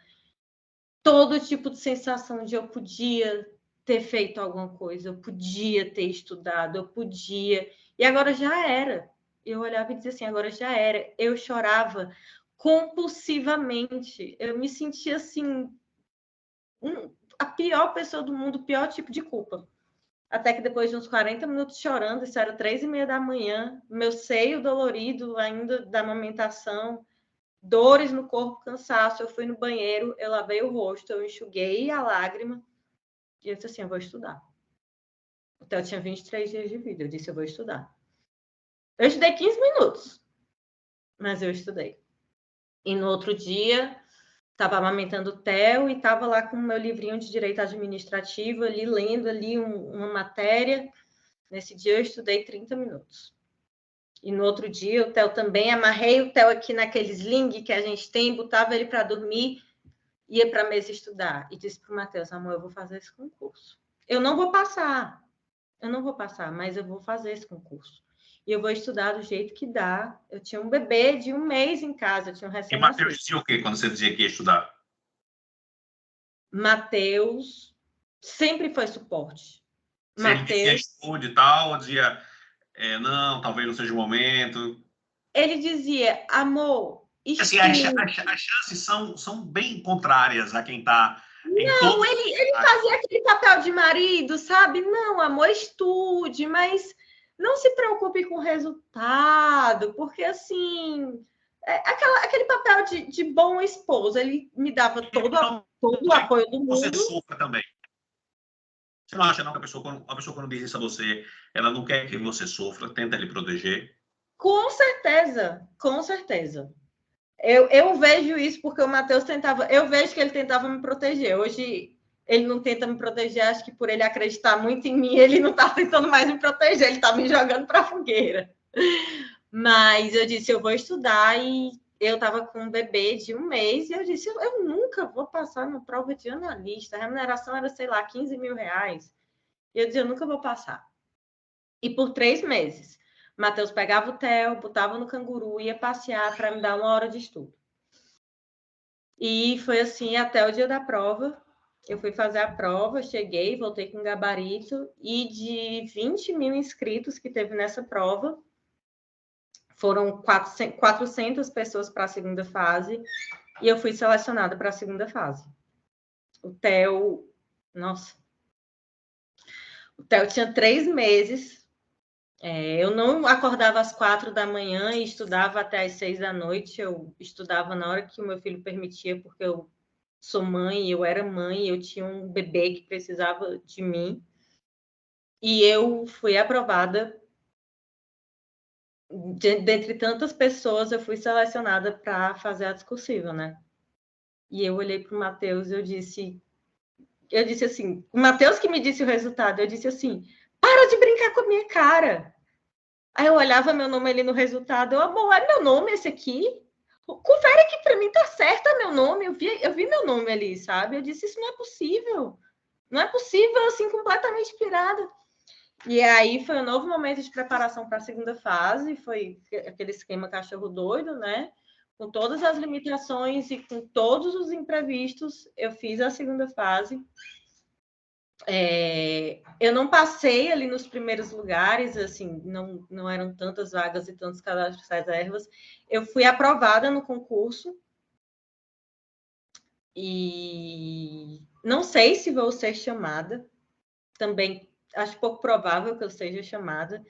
[SPEAKER 2] todo tipo de sensação de eu podia ter feito alguma coisa, eu podia ter estudado, eu podia, e agora já era. Eu olhava e dizia assim, agora já era. Eu chorava compulsivamente, eu me sentia assim, a pior pessoa do mundo, o pior tipo de culpa. Até que depois de uns 40 minutos chorando, isso era 3h30 da manhã, meu seio dolorido ainda da amamentação, dores no corpo, cansaço, eu fui no banheiro, eu lavei o rosto, eu enxuguei a lágrima e eu disse assim, eu vou estudar. Então, eu tinha 23 dias de vida, eu disse, eu vou estudar. Eu estudei 15 minutos, mas eu estudei. E no outro dia, estava amamentando o Theo e estava lá com o meu livrinho de direito administrativo, ali, lendo ali uma matéria. Nesse dia, eu estudei 30 minutos. E no outro dia, o Theo também, amarrei o Theo aqui naquele sling que a gente tem, botava ele para dormir, ia para a mesa estudar. E disse para o Matheus, amor, eu vou fazer esse concurso. Eu não vou passar, mas eu vou fazer esse concurso. E eu vou estudar do jeito que dá. Eu tinha um bebê de 1 mês em casa, eu tinha um
[SPEAKER 1] E
[SPEAKER 2] recém-nascido.
[SPEAKER 1] Matheus dizia o quê quando você dizia que ia estudar?
[SPEAKER 2] Matheus sempre foi suporte.
[SPEAKER 1] Se ele dizia
[SPEAKER 2] Matheus,
[SPEAKER 1] estude e tal, ou dizia, não, talvez não seja o momento.
[SPEAKER 2] ele dizia, amor,
[SPEAKER 1] Assim,
[SPEAKER 2] estude.
[SPEAKER 1] as chances são bem contrárias a quem está em
[SPEAKER 2] Não,
[SPEAKER 1] todos.
[SPEAKER 2] ele fazia aquele papel de marido, sabe? Não, amor, estude, mas não se preocupe com o resultado, porque assim, aquele papel de bom esposo, ele me dava todo o apoio do
[SPEAKER 1] Você
[SPEAKER 2] mundo.
[SPEAKER 1] sofra também. Você não acha não que a pessoa quando diz isso a você, ela não quer que você sofra, tenta lhe proteger?
[SPEAKER 2] Com certeza, com certeza. Eu vejo isso porque o Matheus tentava, eu vejo que ele tentava me proteger. Hoje ele não tenta me proteger, acho que por ele acreditar muito em mim, ele não está tentando mais me proteger, ele está me jogando para a fogueira. Mas eu disse, eu vou estudar e eu estava com um bebê de 1 mês e eu disse, eu nunca vou passar na prova de analista. A remuneração era, sei lá, 15 mil reais. E eu disse, eu nunca vou passar. E por 3 meses, Matheus pegava o Theo, botava no canguru, ia passear para me dar 1 hora de estudo. E foi assim até o dia da prova. Eu fui fazer a prova, cheguei, voltei com gabarito, e de 20 mil inscritos que teve nessa prova, foram 400 pessoas para a segunda fase, e eu fui selecionada para a segunda fase. O Theo, nossa, o Theo tinha 3 meses. Eu não acordava às 4 da manhã e estudava até às 6 da noite. Eu estudava na hora que o meu filho permitia, porque eu sou mãe, eu era mãe, eu tinha um bebê que precisava de mim. E eu fui aprovada. Dentre tantas pessoas, eu fui selecionada para fazer a discursiva, né? E eu olhei para o Matheus e eu disse assim, o Matheus que me disse o resultado, eu disse assim, para de brincar com a minha cara. Aí eu olhava meu nome ali no resultado, eu, amor, é meu nome esse aqui? Confere que para mim tá certo é meu nome, eu vi meu nome ali, sabe? Eu disse, isso não é possível. Não é possível, assim, completamente pirada. E aí foi um novo momento de preparação para a segunda fase, foi aquele esquema cachorro doido, né? Com todas as limitações e com todos os imprevistos, eu fiz a segunda fase. Eu não passei ali nos primeiros lugares, assim, não eram tantas vagas e tantos cadastros reservas. Eu fui aprovada no concurso e não sei se vou ser chamada. Também acho pouco provável que eu seja chamada.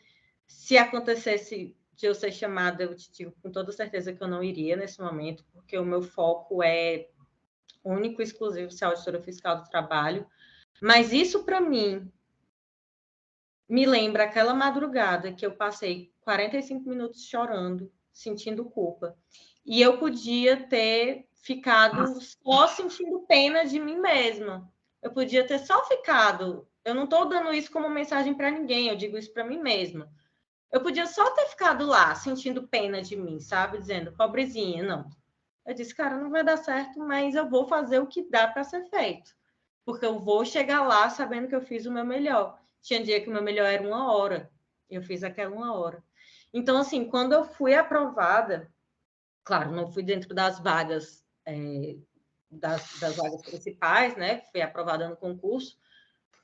[SPEAKER 2] Se acontecesse de eu ser chamada, eu te digo com toda certeza que eu não iria nesse momento, porque o meu foco é único e exclusivo ser auditora fiscal do trabalho. Mas isso, para mim, me lembra aquela madrugada que eu passei 45 minutos chorando, sentindo culpa. E eu podia ter ficado só sentindo pena de mim mesma. Eu podia ter só ficado. Eu não estou dando isso como mensagem para ninguém, eu digo isso para mim mesma. Eu podia só ter ficado lá, sentindo pena de mim, sabe? Dizendo, pobrezinha, não. Eu disse, cara, não vai dar certo, mas eu vou fazer o que dá para ser feito. Porque eu vou chegar lá sabendo que eu fiz o meu melhor. Tinha dia que o meu melhor era 1 hora. Eu fiz aquela 1 hora. Então, assim, quando eu fui aprovada, claro, não fui dentro das vagas, das vagas principais, né? Fui aprovada no concurso,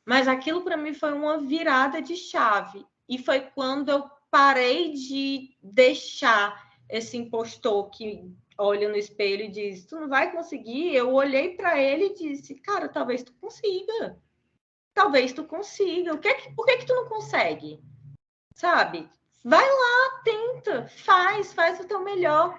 [SPEAKER 2] mas aquilo para mim foi uma virada de chave. E foi quando eu parei de deixar esse impostor que olha no espelho e diz: tu não vai conseguir. Eu olhei para ele e disse: cara, talvez tu consiga. Talvez tu consiga. Por que tu não consegue? Sabe? Vai lá, tenta, faz o teu melhor.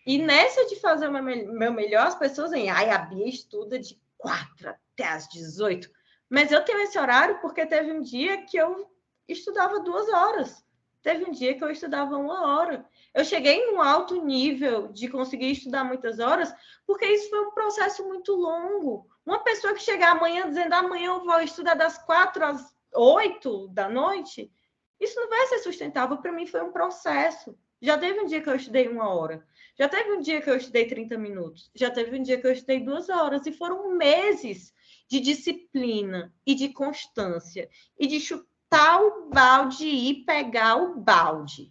[SPEAKER 2] E nessa de fazer o meu melhor, as pessoas dizem, ai, a Bia estuda de 4 até as 18. Mas eu tenho esse horário porque teve um dia que eu estudava 2 horas. Teve um dia que eu estudava 1 hora. Eu cheguei num alto nível de conseguir estudar muitas horas, porque isso foi um processo muito longo. Uma pessoa que chegar amanhã dizendo, amanhã eu vou estudar das 4 às 8 da noite, isso não vai ser sustentável. Para mim foi um processo. Já teve um dia que eu estudei 1 hora. Já teve um dia que eu estudei 30 minutos. Já teve um dia que eu estudei 2 horas. E foram meses de disciplina e de constância. E de chutar o balde e pegar o balde.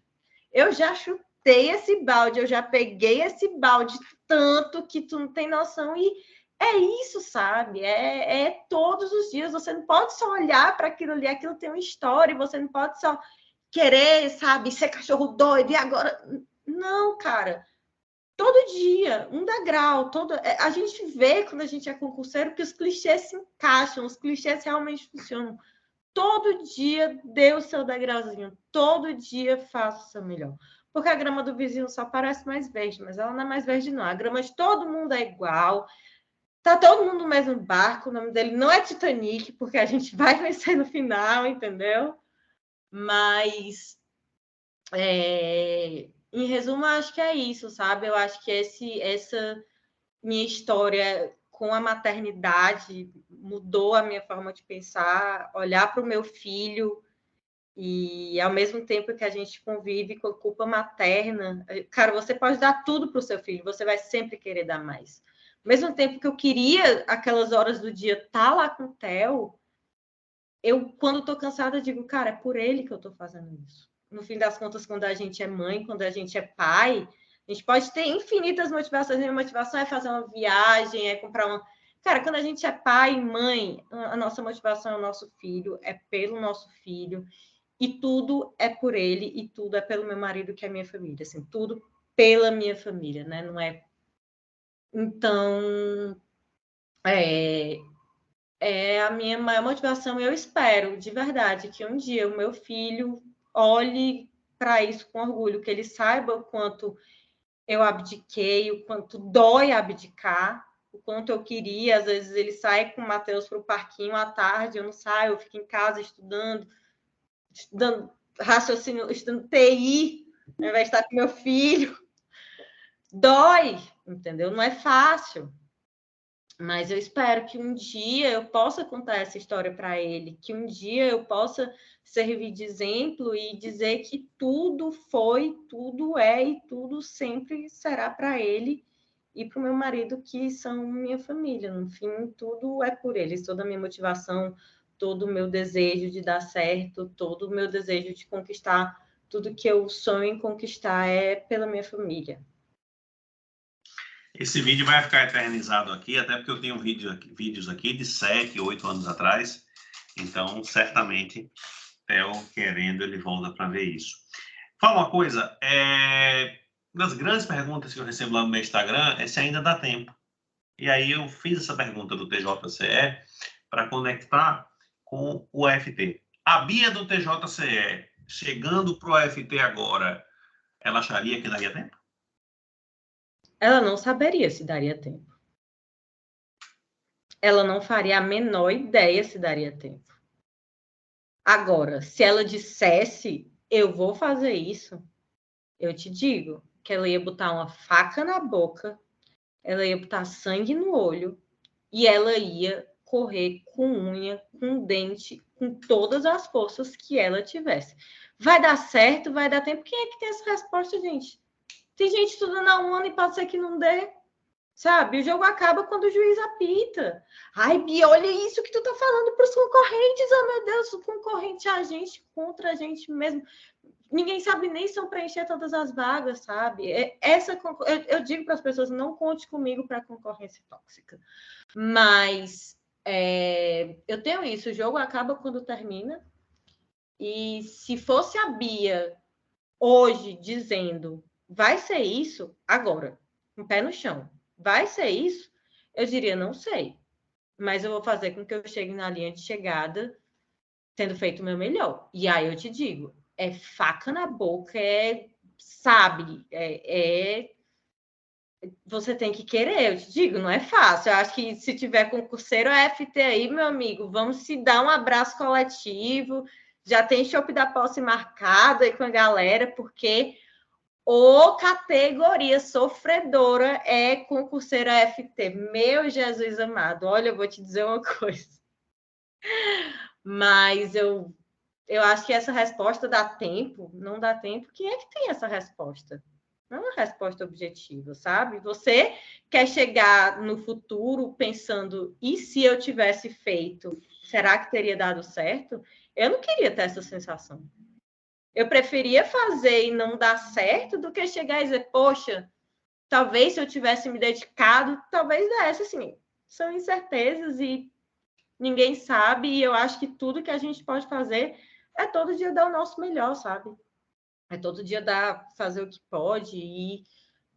[SPEAKER 2] Eu já chutei esse balde, eu já peguei esse balde tanto que tu não tem noção. E é isso, sabe? É todos os dias. Você não pode só olhar para aquilo ali, aquilo tem uma história. Você não pode só querer, sabe, ser cachorro doido e agora. Não, cara. Todo dia, um degrau. A gente vê quando a gente é concurseiro que os clichês se encaixam, os clichês realmente funcionam. Todo dia dê o seu degrauzinho, todo dia faça o seu melhor. Porque a grama do vizinho só parece mais verde, mas ela não é mais verde, não. A grama de todo mundo é igual. Tá todo mundo no mesmo barco, o nome dele não é Titanic, porque a gente vai vencer no final, entendeu? Mas, em resumo, acho que é isso, sabe? Eu acho que essa minha história com a maternidade mudou a minha forma de pensar, olhar para o meu filho e, ao mesmo tempo que a gente convive com a culpa materna, cara, você pode dar tudo para o seu filho, você vai sempre querer dar mais. Ao mesmo tempo que eu queria, aquelas horas do dia, estar lá com o Theo, eu, quando estou cansada, digo, cara, é por ele que eu estou fazendo isso. No fim das contas, quando a gente é mãe, quando a gente é pai, a gente pode ter infinitas motivações. Minha motivação é fazer uma viagem, é comprar uma. Cara, quando a gente é pai e mãe, a nossa motivação é o nosso filho, é pelo nosso filho, e tudo é por ele, e tudo é pelo meu marido, que é a minha família. Assim, tudo pela minha família, né? Não é. Então, é a minha maior motivação. Eu espero, de verdade, que um dia o meu filho olhe para isso com orgulho, que ele saiba o quanto eu abdiquei, o quanto dói abdicar, o quanto eu queria. Às vezes ele sai com o Matheus para o parquinho à tarde, eu não saio, eu fico em casa estudando raciocínio, estudando TI, ao invés de estar com meu filho. Dói, entendeu? Não é fácil. Mas eu espero que um dia eu possa contar essa história para ele, que um dia eu possa servir de exemplo e dizer que tudo foi, tudo é e tudo sempre será para ele e para o meu marido, que são minha família. No fim, tudo é por eles, toda a minha motivação, todo o meu desejo de dar certo, todo o meu desejo de conquistar tudo que eu sonho em conquistar é pela minha família.
[SPEAKER 1] Esse vídeo vai ficar eternizado aqui, até porque eu tenho vídeos aqui de 7, 8 anos atrás. Então, certamente, Theo querendo, ele volta para ver isso. Fala uma coisa, uma das grandes perguntas que eu recebo lá no meu Instagram é se ainda dá tempo. E aí eu fiz essa pergunta do TJCE para conectar com o UFT. A Bia do TJCE, chegando para o UFT agora, ela acharia que daria tempo?
[SPEAKER 2] Ela não saberia se daria tempo. Ela não faria a menor ideia se daria tempo. Agora, se ela dissesse, eu vou fazer isso, eu te digo que ela ia botar uma faca na boca, ela ia botar sangue no olho e ela ia correr com unha, com dente, com todas as forças que ela tivesse. Vai dar certo, vai dar tempo. Quem é que tem essa resposta, gente? Tem gente estudando há um ano e pode ser que não dê. Sabe? O jogo acaba quando o juiz apita. Ai, Bia, olha isso que tu tá falando para os concorrentes. Oh, meu Deus, o concorrente é a gente contra a gente mesmo. Ninguém sabe nem se vão preencher todas as vagas, sabe? Eu digo para as pessoas, não conte comigo para concorrência tóxica. Mas eu tenho isso, o jogo acaba quando termina. E se fosse a Bia hoje dizendo, vai ser isso agora, com pé no chão, vai ser isso? Eu diria, não sei. Mas eu vou fazer com que eu chegue na linha de chegada tendo feito o meu melhor. E aí eu te digo, é faca na boca, sabe, você tem que querer, eu te digo, não é fácil. Eu acho que se tiver concurseiro FT aí, meu amigo, vamos se dar um abraço coletivo, já tem chopp da posse marcado aí com a galera, porque categoria sofredora é concurseira FT. Meu Jesus amado, olha, eu vou te dizer uma coisa. Mas eu acho que essa resposta dá tempo, não dá tempo. Quem é que tem essa resposta? Não é uma resposta objetiva, sabe? Você quer chegar no futuro pensando, e se eu tivesse feito, será que teria dado certo? Eu não queria ter essa sensação. Eu preferia fazer e não dar certo do que chegar e dizer, poxa, talvez se eu tivesse me dedicado, talvez desse, assim. São incertezas e ninguém sabe, e eu acho que tudo que a gente pode fazer é todo dia dar o nosso melhor, sabe? É todo dia fazer o que pode e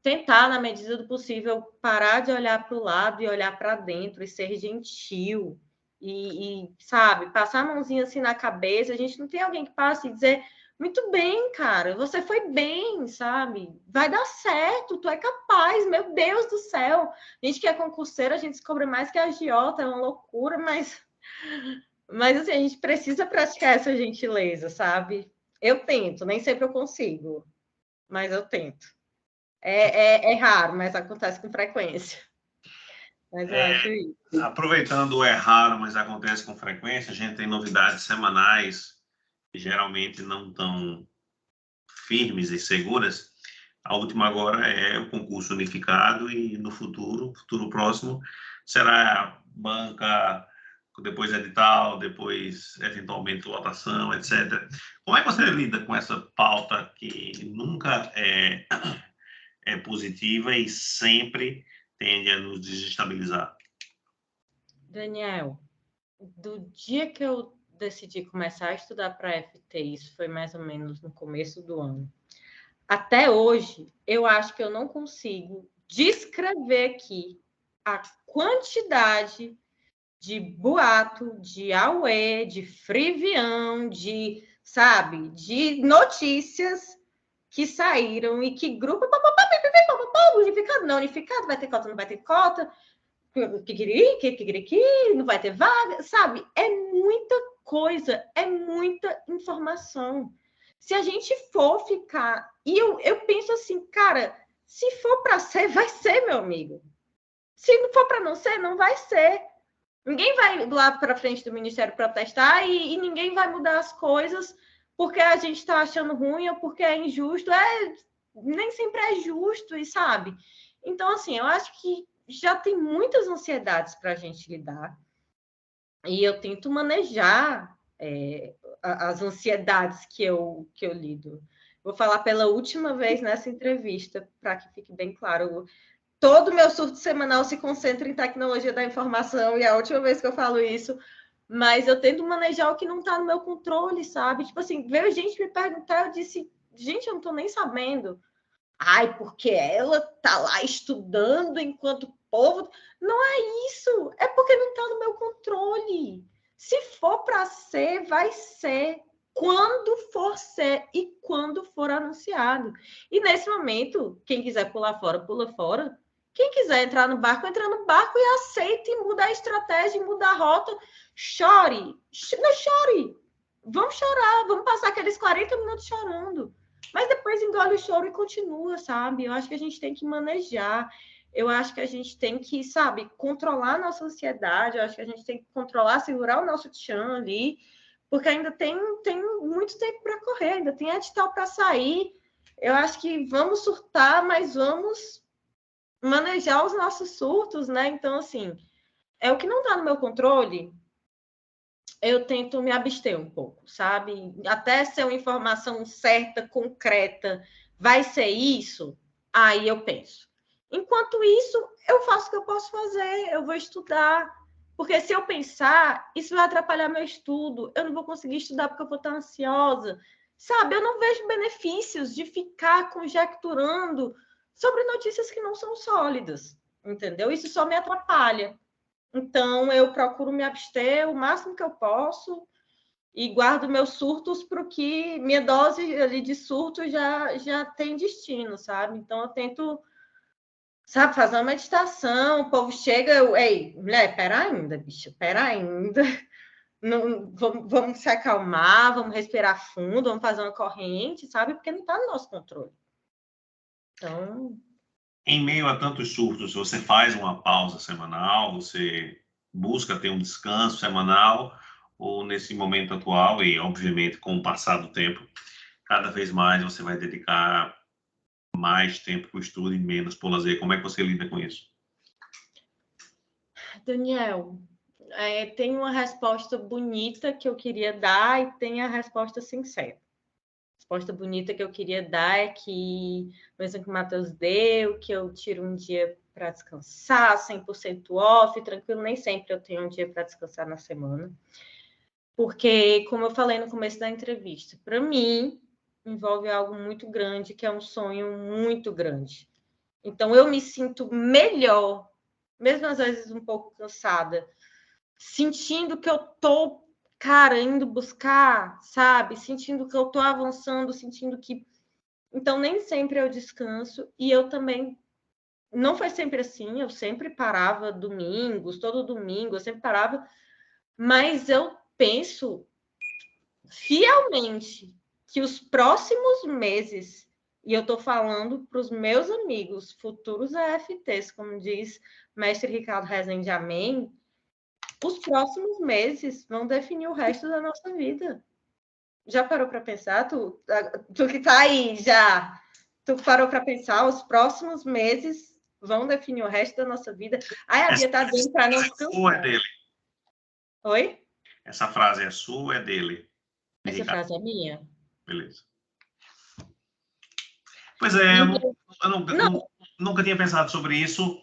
[SPEAKER 2] tentar, na medida do possível, parar de olhar para o lado e olhar para dentro e ser gentil e, sabe, passar a mãozinha assim na cabeça. A gente não tem alguém que passe e dizer, muito bem, cara, você foi bem, sabe? Vai dar certo, tu é capaz, meu Deus do céu. A gente que é concurseiro, a gente se cobra mais que a agiota, é uma loucura, mas assim, a gente precisa praticar essa gentileza, sabe? Eu tento, nem sempre eu consigo, mas eu tento. É raro, mas acontece com frequência. Mas eu acho isso.
[SPEAKER 1] Aproveitando o raro, mas acontece com frequência, a gente tem novidades semanais, que geralmente não tão firmes e seguras. A última agora é o concurso unificado e no futuro próximo, será banca, depois edital, depois eventualmente lotação, etc. Como é que você lida com essa pauta que nunca é positiva e sempre tende a nos desestabilizar?
[SPEAKER 2] Daniel, do dia que eu decidi começar a estudar para FT, isso foi mais ou menos no começo do ano, até hoje, eu acho que eu não consigo descrever aqui a quantidade de boato, de auê, de frivião, sabe, de notícias que saíram e que grupo unificado, não unificado, vai ter cota, não vai ter cota, que não vai ter vaga, sabe? É muita coisa, é muita informação. Se a gente for ficar... E eu penso assim, cara, se for para ser, vai ser, meu amigo. Se não for para não ser, não vai ser. Ninguém vai lá para frente do Ministério protestar e ninguém vai mudar as coisas porque a gente está achando ruim ou porque é injusto. Nem sempre é justo, e sabe? Então, assim, eu acho que já tem muitas ansiedades para a gente lidar. E eu tento manejar as ansiedades que eu lido. Vou falar pela última vez nessa entrevista, para que fique bem claro. Todo o meu surto semanal se concentra em tecnologia da informação, e é a última vez que eu falo isso, mas eu tento manejar o que não está no meu controle, sabe? Tipo assim, veio gente me perguntar, eu disse, gente, eu não estou nem sabendo. Ai, porque ela tá lá estudando enquanto o povo... Não é isso, é porque não está no meu controle. Se for para ser, vai ser. Quando for ser e quando for anunciado. E nesse momento, quem quiser pular fora, pula fora. Quem quiser entrar no barco, entra no barco e aceita e muda a estratégia, muda a rota. Chore. Não chore. Vamos chorar, vamos passar aqueles 40 minutos chorando. Mas depois engole o choro e continua, sabe? Eu acho que a gente tem que manejar. Eu acho que a gente tem que, sabe, controlar a nossa ansiedade. Eu acho que a gente tem que controlar, segurar o nosso tchan ali, porque ainda tem muito tempo para correr, ainda tem edital para sair. Eu acho que vamos surtar, mas vamos manejar os nossos surtos, né? Então, assim, é o que não está no meu controle, eu tento me abster um pouco, sabe? Até ser uma informação certa, concreta, vai ser isso? Aí eu penso. Enquanto isso, eu faço o que eu posso fazer, eu vou estudar. Porque se eu pensar, isso vai atrapalhar meu estudo, eu não vou conseguir estudar porque eu vou estar ansiosa. Sabe, eu não vejo benefícios de ficar conjecturando sobre notícias que não são sólidas, entendeu? Isso só me atrapalha. Então, eu procuro me abster o máximo que eu posso e guardo meus surtos para o que minha dose ali de surto já tem destino, sabe? Então, eu tento, sabe, fazer uma meditação. O povo chega, ei, mulher, pera ainda, bicho, pera ainda. Não, vamos se acalmar, vamos respirar fundo, vamos fazer uma corrente, sabe? Porque não está no nosso controle. Então...
[SPEAKER 1] Em meio a tantos surtos, você faz uma pausa semanal, você busca ter um descanso semanal, ou nesse momento atual, e obviamente com o passar do tempo, cada vez mais você vai dedicar mais tempo para o estudo e menos para o lazer. Como é que você lida com isso?
[SPEAKER 2] Daniel, tem uma resposta bonita que eu queria dar e tem a resposta sincera. A resposta bonita que eu queria dar é que, mesmo que o Matheus deu, que eu tiro um dia para descansar, 100% off, tranquilo, nem sempre eu tenho um dia para descansar na semana. Porque, como eu falei no começo da entrevista, para mim, envolve algo muito grande, que é um sonho muito grande. Então, eu me sinto melhor, mesmo às vezes um pouco cansada, sentindo que eu tô, cara, indo buscar, sabe? Sentindo que eu tô avançando, sentindo que... Então, nem sempre eu descanso. E eu também... Não foi sempre assim, eu sempre parava domingos, todo domingo, eu sempre parava. Mas eu penso fielmente que os próximos meses, e eu estou falando para os meus amigos, futuros AFTs, como diz mestre Ricardo Rezende, amém, os próximos meses vão definir o resto da nossa vida. Já parou para pensar? Tu que está aí já, tu parou para pensar? Os próximos meses vão definir o resto da nossa vida. Aí a Bia está dizendo para não descansar.
[SPEAKER 1] Sua é dele.
[SPEAKER 2] Oi?
[SPEAKER 1] Essa frase é sua ou é dele?
[SPEAKER 2] Essa frase é minha.
[SPEAKER 1] Beleza. Pois é, eu nunca tinha pensado sobre isso.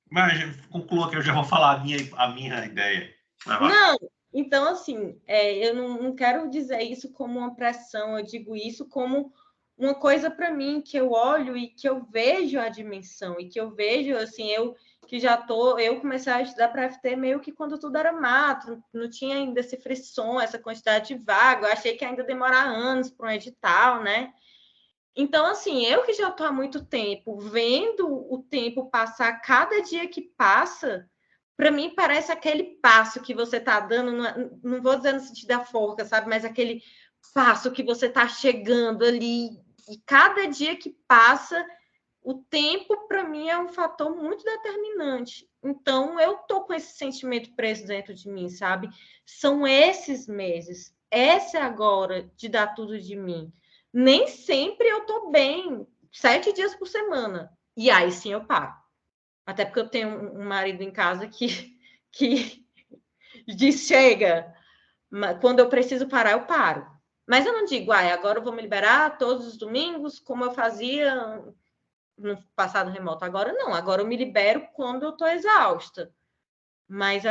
[SPEAKER 1] Mas conclua que eu já vou falar a minha ideia.
[SPEAKER 2] Não, então, assim, eu não quero dizer isso como uma pressão, eu digo isso como uma coisa para mim que eu olho e que eu vejo a dimensão, e que eu vejo, assim, eu comecei a estudar para FT meio que quando tudo era mato, não tinha ainda esse frisson, essa quantidade de vaga, eu achei que ainda ia demorar anos para um edital, né? Então, assim, eu que já estou há muito tempo vendo o tempo passar, cada dia que passa, para mim parece aquele passo que você está dando, não vou dizer no sentido da forca, sabe? Mas aquele passo que você está chegando ali, e cada dia que passa, o tempo para mim é um fator muito determinante. Então, eu tô com esse sentimento preso dentro de mim, sabe? São esses meses, essa é agora de dar tudo de mim. Nem sempre eu tô bem, 7 dias por semana. E aí sim eu paro. Até porque eu tenho um marido em casa que diz: chega, quando eu preciso parar, eu paro. Mas eu não digo, agora eu vou me liberar todos os domingos, como eu fazia no passado remoto. Agora não, agora eu me libero quando eu tô exausta. Mas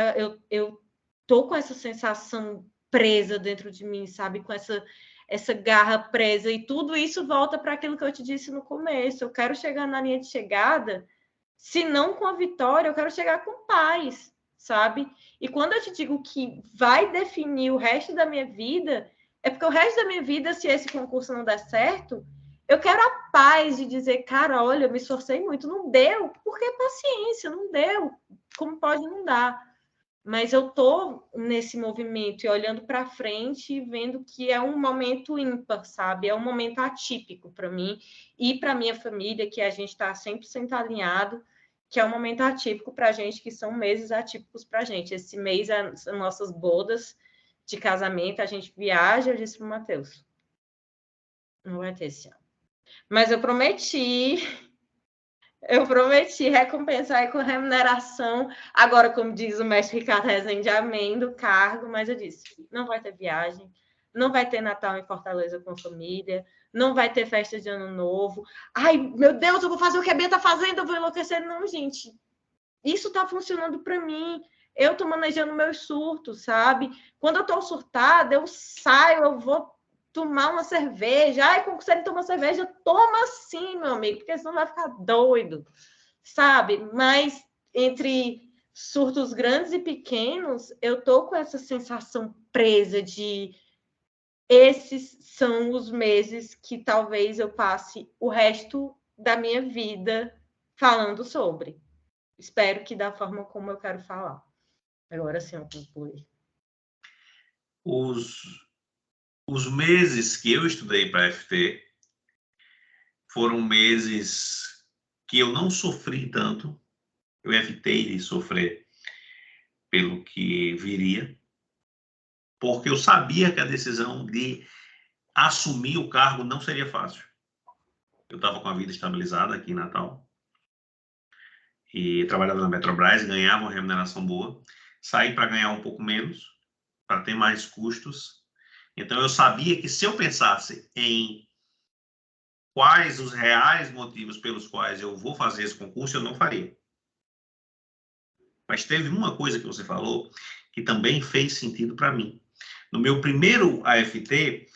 [SPEAKER 2] eu tô com essa sensação presa dentro de mim, sabe? Com essa garra presa. E tudo isso volta para aquilo que eu te disse no começo. Eu quero chegar na linha de chegada, se não com a vitória, eu quero chegar com paz, sabe? E quando eu te digo que vai definir o resto da minha vida, é porque o resto da minha vida, se esse concurso não der certo, eu quero a paz de dizer, cara, olha, eu me esforcei muito, não deu, porque paciência, não deu, como pode não dar? Mas eu tô nesse movimento e olhando para frente e vendo que é um momento ímpar, sabe? É um momento atípico para mim e para minha família, que a gente está 100% alinhado, que é um momento atípico para a gente, que são meses atípicos para a gente. Esse mês, as nossas bodas de casamento, a gente viaja, eu disse para o Matheus, não vai ter esse ano. Mas eu prometi recompensar com remuneração. Agora, como diz o mestre Ricardo Rezende, amém do cargo, mas eu disse, não vai ter viagem, não vai ter Natal em Fortaleza com a família, não vai ter festa de Ano Novo. Ai, meu Deus, eu vou fazer o que a Bia tá fazendo, eu vou enlouquecer. Não, gente, isso tá funcionando para mim. Eu tô manejando meus surtos, sabe? Quando eu tô surtada, eu saio, eu vou tomar uma cerveja. Ai, concurseiro toma cerveja, toma sim, meu amigo, porque senão vai ficar doido, sabe? Mas entre surtos grandes e pequenos, eu tô com essa sensação presa de esses são os meses que talvez eu passe o resto da minha vida falando sobre. Espero que da forma como eu quero falar. Agora sim eu concluí.
[SPEAKER 1] Os meses que eu estudei para a FT foram meses que eu não sofri tanto. Eu evitei de sofrer pelo que viria, porque eu sabia que a decisão de assumir o cargo não seria fácil. Eu estava com a vida estabilizada aqui em Natal e trabalhava na Petrobras, ganhava uma remuneração boa, saí para ganhar um pouco menos, para ter mais custos. Então eu sabia que se eu pensasse em quais os reais motivos pelos quais eu vou fazer esse concurso, eu não faria. Mas teve uma coisa que você falou que também fez sentido para mim. No meu primeiro AFT,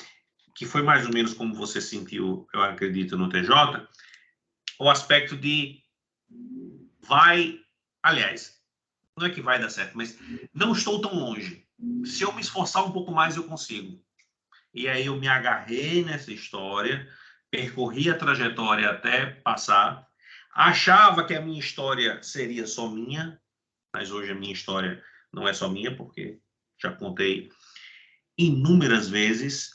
[SPEAKER 1] que foi mais ou menos como você sentiu, eu acredito, no TJ, o aspecto de aliás, não é que vai dar certo, mas não estou tão longe. Se eu me esforçar um pouco mais, eu consigo. E aí eu me agarrei nessa história, percorri a trajetória até passar, achava que a minha história seria só minha, mas hoje a minha história não é só minha, porque já contei inúmeras vezes.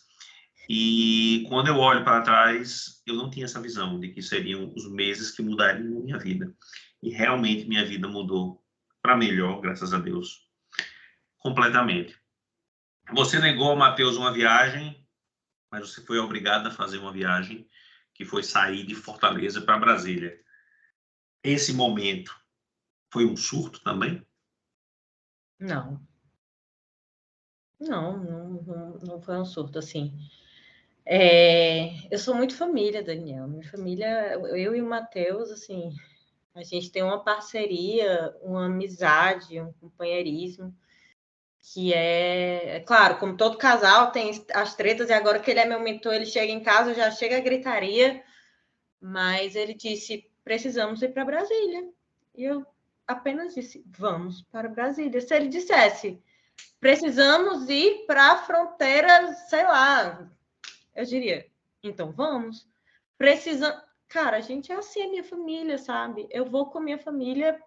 [SPEAKER 1] E quando eu olho para trás, eu não tinha essa visão de que seriam os meses que mudariam a minha vida. E realmente minha vida mudou para melhor, graças a Deus, completamente. Você negou ao Matheus uma viagem, mas você foi obrigado a fazer uma viagem que foi sair de Fortaleza para Brasília. Esse momento foi um surto também?
[SPEAKER 2] Não. Não foi um surto, assim. Eu sou muito família, Daniel. Minha família, eu e o Matheus, assim, a gente tem uma parceria, uma amizade, um companheirismo, que claro, como todo casal, tem as tretas, e agora que ele é meu mentor, ele chega em casa, já chega a gritaria, mas ele disse, precisamos ir para Brasília. E eu apenas disse, vamos para Brasília. Se ele dissesse, precisamos ir para a fronteira, sei lá, eu diria, então vamos. precisando... Cara, a gente é assim, a minha família, sabe? Eu vou com a minha família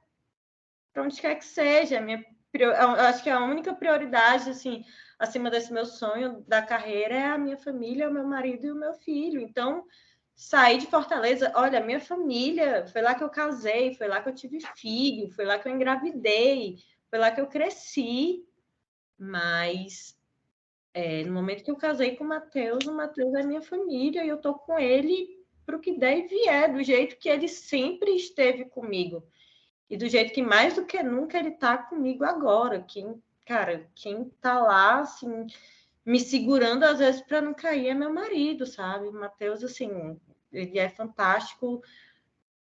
[SPEAKER 2] para onde quer que seja. Eu acho que a única prioridade, assim, acima desse meu sonho da carreira é a minha família, o meu marido e o meu filho. Então, sair de Fortaleza, olha, minha família, foi lá que eu casei, foi lá que eu tive filho, foi lá que eu engravidei, foi lá que eu cresci. Mas no momento que eu casei com o Matheus é minha família e eu tô com ele para o que der e vier, do jeito que ele sempre esteve comigo. E do jeito que mais do que nunca ele tá comigo agora. Quem tá lá, assim, me segurando às vezes para não cair é meu marido, sabe? O Matheus, assim, ele é fantástico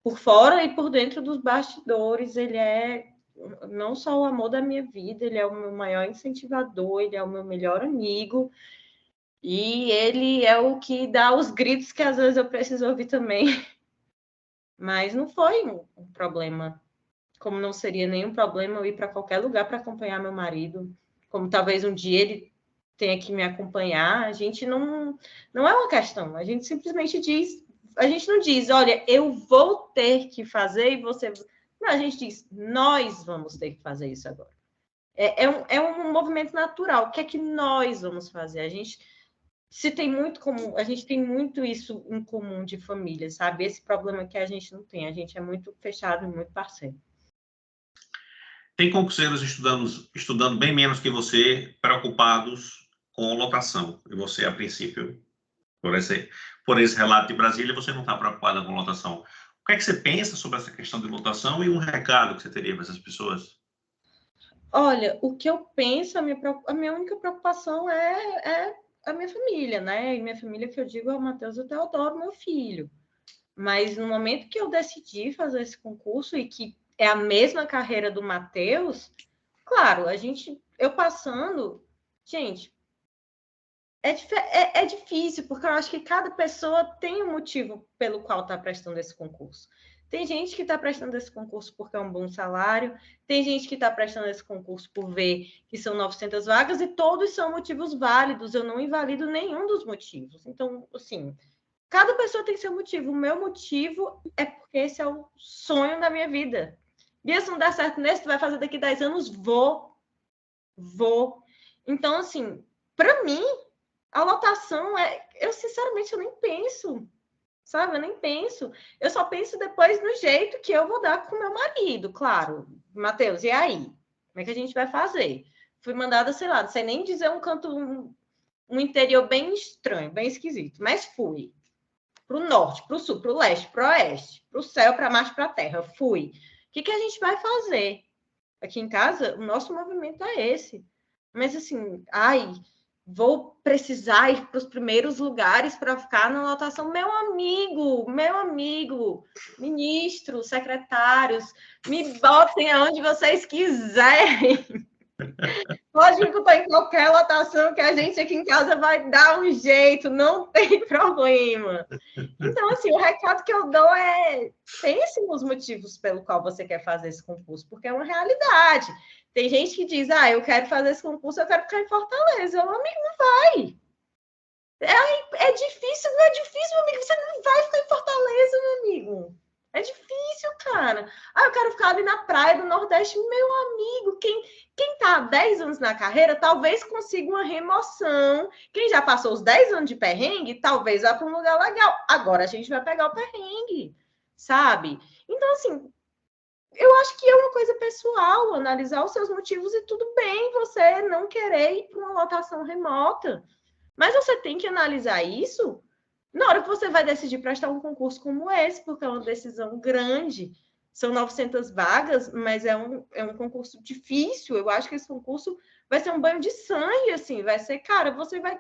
[SPEAKER 2] por fora e por dentro dos bastidores. Ele é não só o amor da minha vida, ele é o meu maior incentivador, ele é o meu melhor amigo. E ele é o que dá os gritos que às vezes eu preciso ouvir também. Mas não foi um problema. Como não seria nenhum problema eu ir para qualquer lugar para acompanhar meu marido. Como talvez um dia ele tenha que me acompanhar. A gente não é uma questão. A gente simplesmente diz... A gente não diz, olha, eu vou ter que fazer e você... Não, a gente diz, nós vamos ter que fazer isso agora. É um movimento natural. O que é que nós vamos fazer? A gente tem muito isso em comum de família, sabe? Esse problema que a gente não tem. A gente é muito fechado e muito parceiro.
[SPEAKER 1] Tem concurseiros estudando bem menos que você, preocupados com lotação. E você, a princípio, por esse relato de Brasília, você não está preocupada com lotação. O que é que você pensa sobre essa questão de lotação e um recado que você teria para essas pessoas?
[SPEAKER 2] Olha, o que eu penso, a minha única preocupação é a minha família, né? E minha família, que eu digo, é o Matheus e o Teodoro, meu filho. Mas no momento que eu decidi fazer esse concurso e que é a mesma carreira do Matheus, claro, eu passando, gente, é difícil, porque eu acho que cada pessoa tem um motivo pelo qual está prestando esse concurso. Tem gente que está prestando esse concurso porque é um bom salário, tem gente que está prestando esse concurso por ver que são 900 vagas, e todos são motivos válidos, eu não invalido nenhum dos motivos. Então, assim, cada pessoa tem seu motivo. O meu motivo é porque esse é o sonho da minha vida. Bia, se não der certo nesse, tu vai fazer daqui 10 anos? Vou. Então, assim, para mim, a lotação eu sinceramente eu nem penso, sabe? Eu nem penso. Eu só penso depois no jeito que eu vou dar com meu marido, claro. Matheus, e aí? Como é que a gente vai fazer? Fui mandada, sei lá, não sei nem dizer um canto, um interior bem estranho, bem esquisito, mas fui. Para o norte, para o sul, para o leste, para o oeste, para o céu, para a Marte, para a terra. Fui. O que a gente vai fazer? Aqui em casa, o nosso movimento é esse. Mas assim, vou precisar ir para os primeiros lugares para ficar na lotação. Meu amigo, ministros, secretários, me botem aonde vocês quiserem. Pode me botar em qualquer lotação que a gente aqui em casa vai dar um jeito, não tem problema. Então, assim, o recado que eu dou é: pense nos motivos pelo qual você quer fazer esse concurso, porque é uma realidade. Tem gente que diz, eu quero fazer esse concurso, eu quero ficar em Fortaleza. Meu amigo, não vai. É difícil, não é difícil, meu amigo. Você não vai ficar em Fortaleza, meu amigo. É difícil, cara. Eu quero ficar ali na praia do Nordeste. Meu amigo, quem tá há 10 anos na carreira, talvez consiga uma remoção. Quem já passou os 10 anos de perrengue, talvez vá para um lugar legal. Agora a gente vai pegar o perrengue, sabe? Então, assim, eu acho que é uma coisa pessoal, analisar os seus motivos, e tudo bem você não querer ir para uma lotação remota. Mas você tem que analisar isso na hora que você vai decidir prestar um concurso como esse, porque é uma decisão grande. São 900 vagas, mas é um concurso difícil. Eu acho que esse concurso vai ser um banho de sangue, assim. Vai ser, cara, você vai...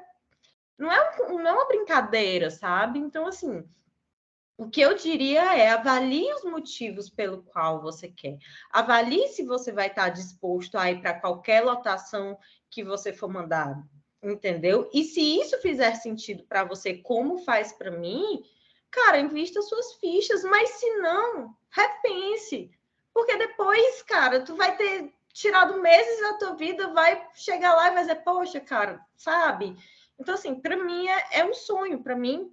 [SPEAKER 2] Não é uma brincadeira, sabe? Então, assim, o que eu diria é: avalie os motivos pelo qual você quer. Avalie se você vai estar disposto a ir para qualquer lotação que você for mandado. Entendeu? E se isso fizer sentido para você, como faz para mim, cara, invista suas fichas, mas se não, repense. Porque depois, cara, tu vai ter tirado meses da tua vida, vai chegar lá e vai dizer, poxa, cara, sabe? Então, assim, para mim é um sonho. Para mim,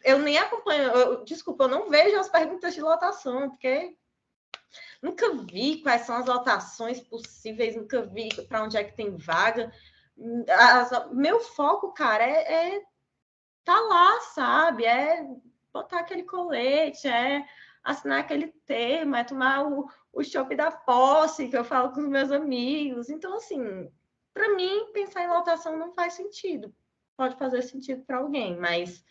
[SPEAKER 2] Eu nem acompanho, desculpa, eu não vejo as perguntas de lotação, porque nunca vi quais são as lotações possíveis, nunca vi para onde é que tem vaga. Meu foco, cara, tá lá, sabe? É botar aquele colete, é assinar aquele termo, é tomar o chopp da posse, que eu falo com os meus amigos. Então, assim, para mim, pensar em lotação não faz sentido. Pode fazer sentido para alguém, mas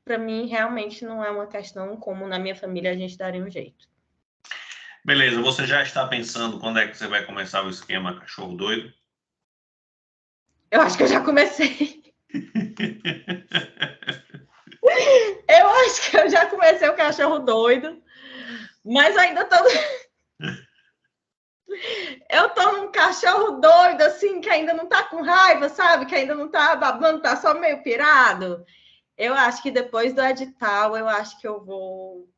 [SPEAKER 2] para mim realmente não é uma questão como na minha família a gente daria um jeito.
[SPEAKER 1] Beleza, você já está pensando quando é que você vai começar o esquema cachorro doido?
[SPEAKER 2] Eu acho que eu já comecei. Eu acho que eu já comecei o cachorro doido, mas ainda tô. Eu tô num cachorro doido, assim, que ainda não tá com raiva, sabe? Que ainda não tá babando, tá só meio pirado. Eu acho que depois do edital, eu acho que eu vou.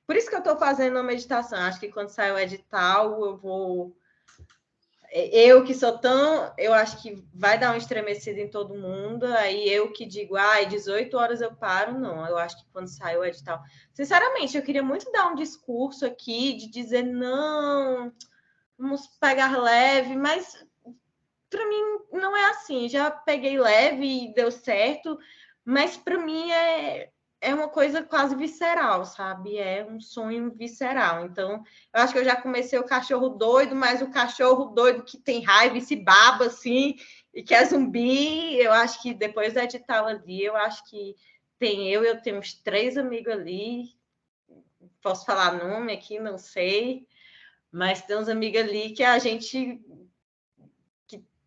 [SPEAKER 2] Por isso que eu tô fazendo a meditação. Acho que quando sair o edital, eu vou. Eu que sou tão. Eu acho que vai dar um estremecido em todo mundo. Aí eu que digo, 18 horas eu paro. Não, eu acho que quando sair o edital. Sinceramente, eu queria muito dar um discurso aqui de dizer, não, vamos pegar leve, mas para mim não é assim. Já peguei leve e deu certo, mas para mim é uma coisa quase visceral, sabe? É um sonho visceral. Então, eu acho que eu já comecei o cachorro doido, mas o cachorro doido que tem raiva e se baba assim e que é zumbi. Eu acho que depois da edital ali, eu acho que eu tenho uns 3 amigos ali. Posso falar nome aqui, não sei, mas tem uns amigos ali que a gente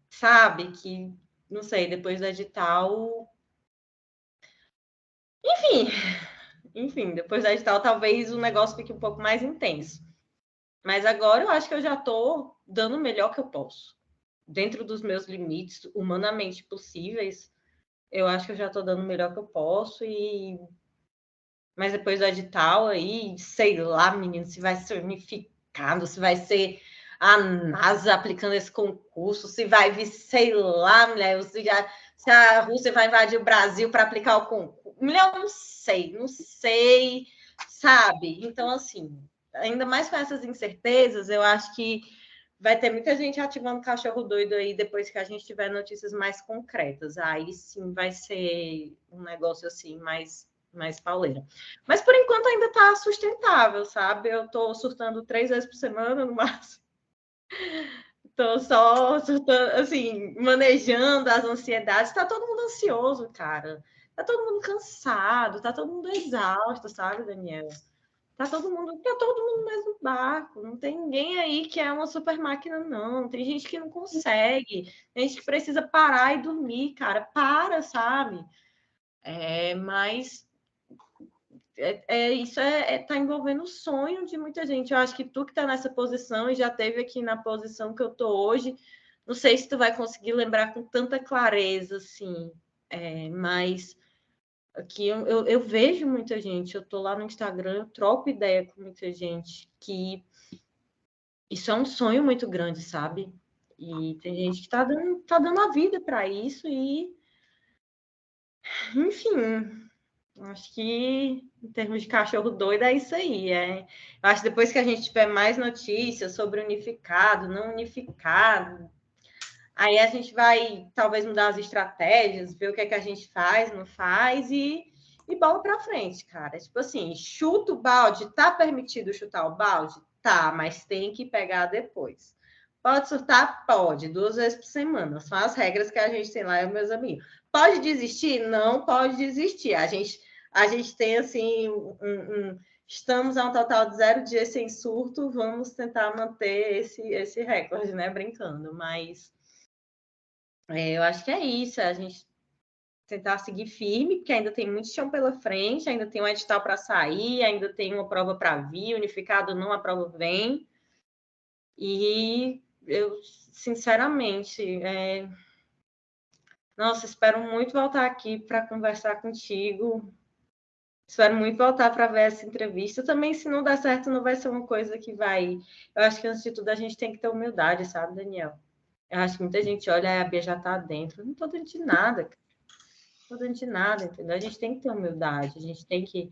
[SPEAKER 2] sabe que, não sei, depois do edital. Enfim, depois do edital, talvez o negócio fique um pouco mais intenso. Mas agora eu acho que eu já estou dando o melhor que eu posso. Dentro dos meus limites humanamente possíveis, eu acho que eu já estou dando o melhor que eu posso. Mas depois do edital, aí, sei lá, menino, se vai ser unificado, se vai ser a NASA aplicando esse concurso, se vai vir, sei lá, mulher, se a Rússia vai invadir o Brasil para aplicar o concurso. Mulher, eu não sei, sabe? Então, assim, ainda mais com essas incertezas, eu acho que vai ter muita gente ativando cachorro doido aí depois que a gente tiver notícias mais concretas. Aí sim vai ser um negócio assim mais pauleira. Mas por enquanto ainda está sustentável, sabe? Eu estou surtando 3 vezes por semana no máximo. Estou só surtando, assim, manejando as ansiedades. Está todo mundo ansioso, cara. Está todo mundo cansado, está todo mundo exausto, sabe, Daniel? Tá todo mundo no mesmo barco. Não tem ninguém aí que é uma super máquina, não. Tem gente que não consegue. Tem gente que precisa parar e dormir, cara. Para, sabe? Mas isso tá envolvendo o sonho de muita gente. Eu acho que tu que tá nessa posição e já teve aqui na posição que eu tô hoje, não sei se tu vai conseguir lembrar com tanta clareza, assim, mas aqui eu vejo muita gente, eu tô lá no Instagram, eu troco ideia com muita gente, que isso é um sonho muito grande, sabe? E tem gente que tá dando a vida para isso e, enfim, acho que em termos de cachorro doido é isso aí. Eu acho que depois que a gente tiver mais notícias sobre unificado, não unificado, aí a gente vai talvez mudar as estratégias, ver o que é que a gente faz, não faz e bola para frente, cara. Tipo assim, chuta o balde, tá permitido chutar o balde? Tá, mas tem que pegar depois. Pode surtar? Pode, 2 vezes por semana. São as regras que a gente tem lá, meus amigos. Pode desistir? Não pode desistir. A gente tem assim estamos a um total de 0 dias sem surto. Vamos tentar manter esse recorde, né? Brincando, mas eu acho que é isso. A gente tentar seguir firme, porque ainda tem muito chão pela frente, ainda tem um edital para sair, ainda tem uma prova para vir, unificado não, a prova vem. E eu, sinceramente, nossa, espero muito voltar aqui para conversar contigo. Espero muito voltar para ver essa entrevista. Também, se não der certo, não vai ser uma coisa que vai. Eu acho que, antes de tudo, a gente tem que ter humildade, sabe, Daniel? Eu acho que muita gente olha, a Bia já está dentro. Eu não estou dentro de nada. fazendo de nada, entendeu? A gente tem que ter humildade, a gente tem que...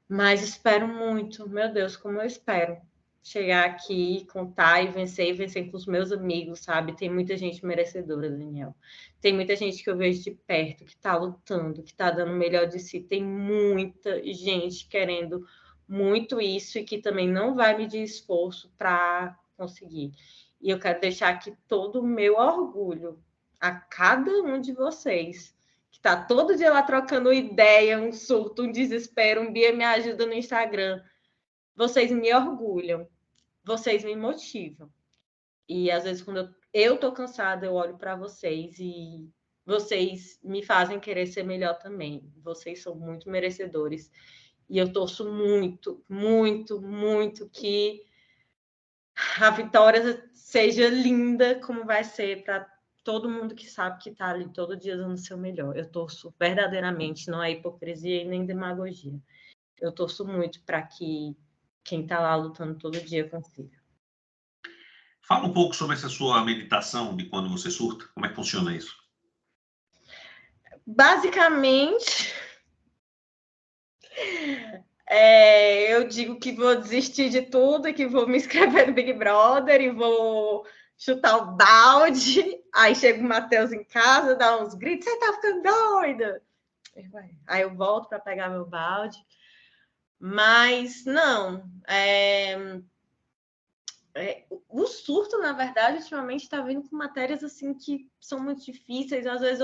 [SPEAKER 2] Mas espero muito, meu Deus, como eu espero chegar aqui, contar e vencer com os meus amigos, sabe? Tem muita gente merecedora, Daniel. Tem muita gente que eu vejo de perto, que tá lutando, que tá dando o melhor de si. Tem muita gente querendo muito isso e que também não vai medir esforço para conseguir. E eu quero deixar aqui todo o meu orgulho a cada um de vocês, que está todo dia lá trocando ideia, um surto, um desespero, um Bia me ajuda no Instagram. Vocês me orgulham, vocês me motivam. E às vezes, quando eu tô cansada, eu olho para vocês e vocês me fazem querer ser melhor também. Vocês são muito merecedores. E eu torço muito, muito, muito que a vitória seja linda, como vai ser para todo mundo que sabe que está ali todo dia dando o seu melhor. Eu torço verdadeiramente, não é hipocrisia e nem demagogia. Eu torço muito para que quem está lá lutando todo dia consiga.
[SPEAKER 1] Fala um pouco sobre essa sua meditação de quando você surta. Como é que funciona isso?
[SPEAKER 2] Basicamente, eu digo que vou desistir de tudo e que vou me inscrever no Big Brother e vou chutar o balde. Aí chega o Matheus em casa, dá uns gritos, você tá ficando doida? Aí eu volto para pegar meu balde. Mas não, o surto, na verdade, ultimamente está vindo com matérias assim que são muito difíceis. Às vezes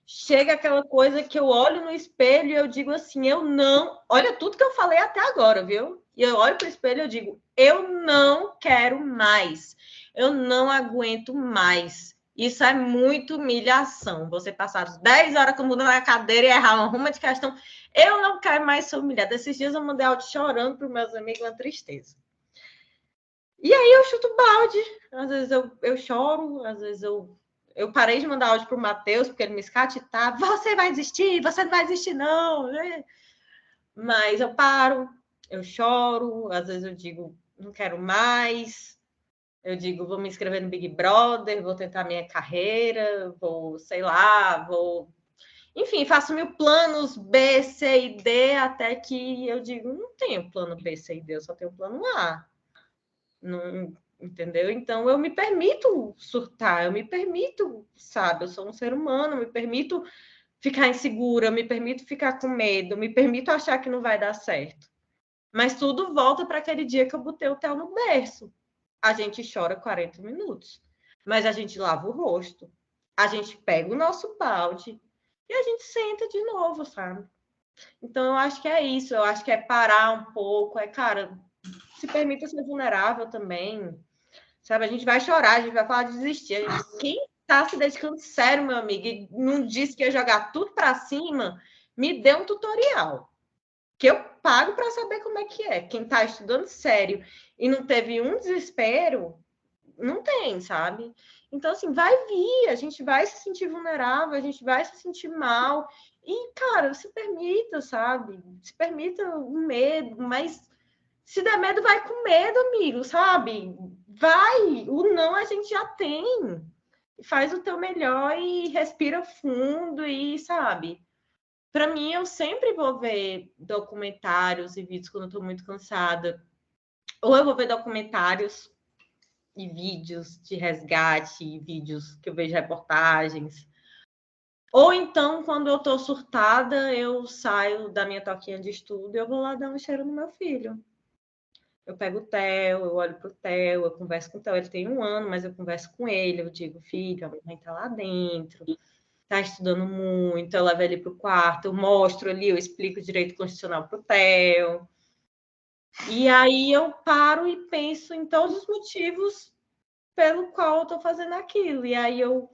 [SPEAKER 2] chega aquela coisa que eu olho no espelho e eu digo assim, eu não... Olha tudo que eu falei até agora, viu? E eu olho para o espelho e eu digo, eu não quero mais. Eu não aguento mais. Isso é muita humilhação. Você passar 10 horas com muda na cadeira e errar uma ruma de questão. Eu não quero mais ser humilhada. Esses dias eu mandei áudio chorando para os meus amigos, uma tristeza. E aí eu chuto balde. Às vezes eu choro, às vezes eu parei de mandar áudio pro Matheus, porque ele me escatitava. Você vai desistir? Você não vai desistir, não. Mas eu paro, eu choro, às vezes eu digo, não quero mais. Eu digo, vou me inscrever no Big Brother, vou tentar minha carreira, vou, sei lá, vou... Enfim, faço mil planos B, C e D, até que eu digo, não tenho plano B, C e D, eu só tenho plano A. Não, entendeu? Então eu me permito surtar, eu me permito, sabe? Eu sou um ser humano, eu me permito ficar insegura, eu me permito ficar com medo, eu me permito achar que não vai dar certo. Mas tudo volta para aquele dia que eu botei o Theo no berço. A gente chora 40 minutos, mas a gente lava o rosto, a gente pega o nosso balde e a gente senta de novo, sabe? Então eu acho que é isso, eu acho que é parar um pouco, cara, se permita ser vulnerável também, sabe? A gente vai chorar, a gente vai falar de desistir. Quem está se dedicando sério, meu amigo, e não disse que ia jogar tudo para cima, me dê um tutorial. Que eu pago para saber como é que é. Quem está estudando sério e não teve um desespero, não tem, sabe? Então, assim, vai vir, a gente vai se sentir vulnerável, a gente vai se sentir mal. E, cara, se permita, sabe? Se permita o medo, mas se der medo, vai com medo, amigo, sabe? Vai, o não a gente já tem. Faz o teu melhor e respira fundo e, sabe? Para mim, eu sempre vou ver documentários e vídeos quando eu tô muito cansada. Ou eu vou ver documentários e vídeos de resgate, e vídeos que eu vejo reportagens. Ou então, quando eu tô surtada, eu saio da minha toquinha de estudo e eu vou lá dar um cheiro no meu filho. Eu pego o Theo, eu olho para o Theo, eu converso com o Theo. Ele tem 1 ano, mas eu converso com ele. Eu digo, filho, a mãe está lá dentro, está estudando muito. Eu levo ele para o quarto, eu mostro ali, eu explico o direito constitucional para o Theo. E aí eu paro e penso em todos os motivos pelo qual eu estou fazendo aquilo. E aí eu